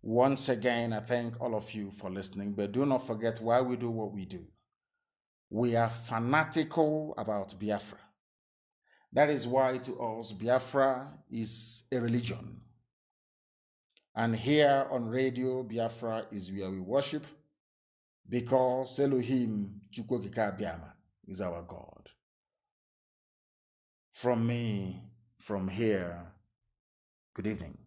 Once again, I thank all of you for listening, but do not forget why we do what we do. We are fanatical about Biafra. That is why to us, Biafra is a religion. And here on radio, Biafra is where we worship, because Elohim Chukwokika Biama is our God. From me, from here, good evening.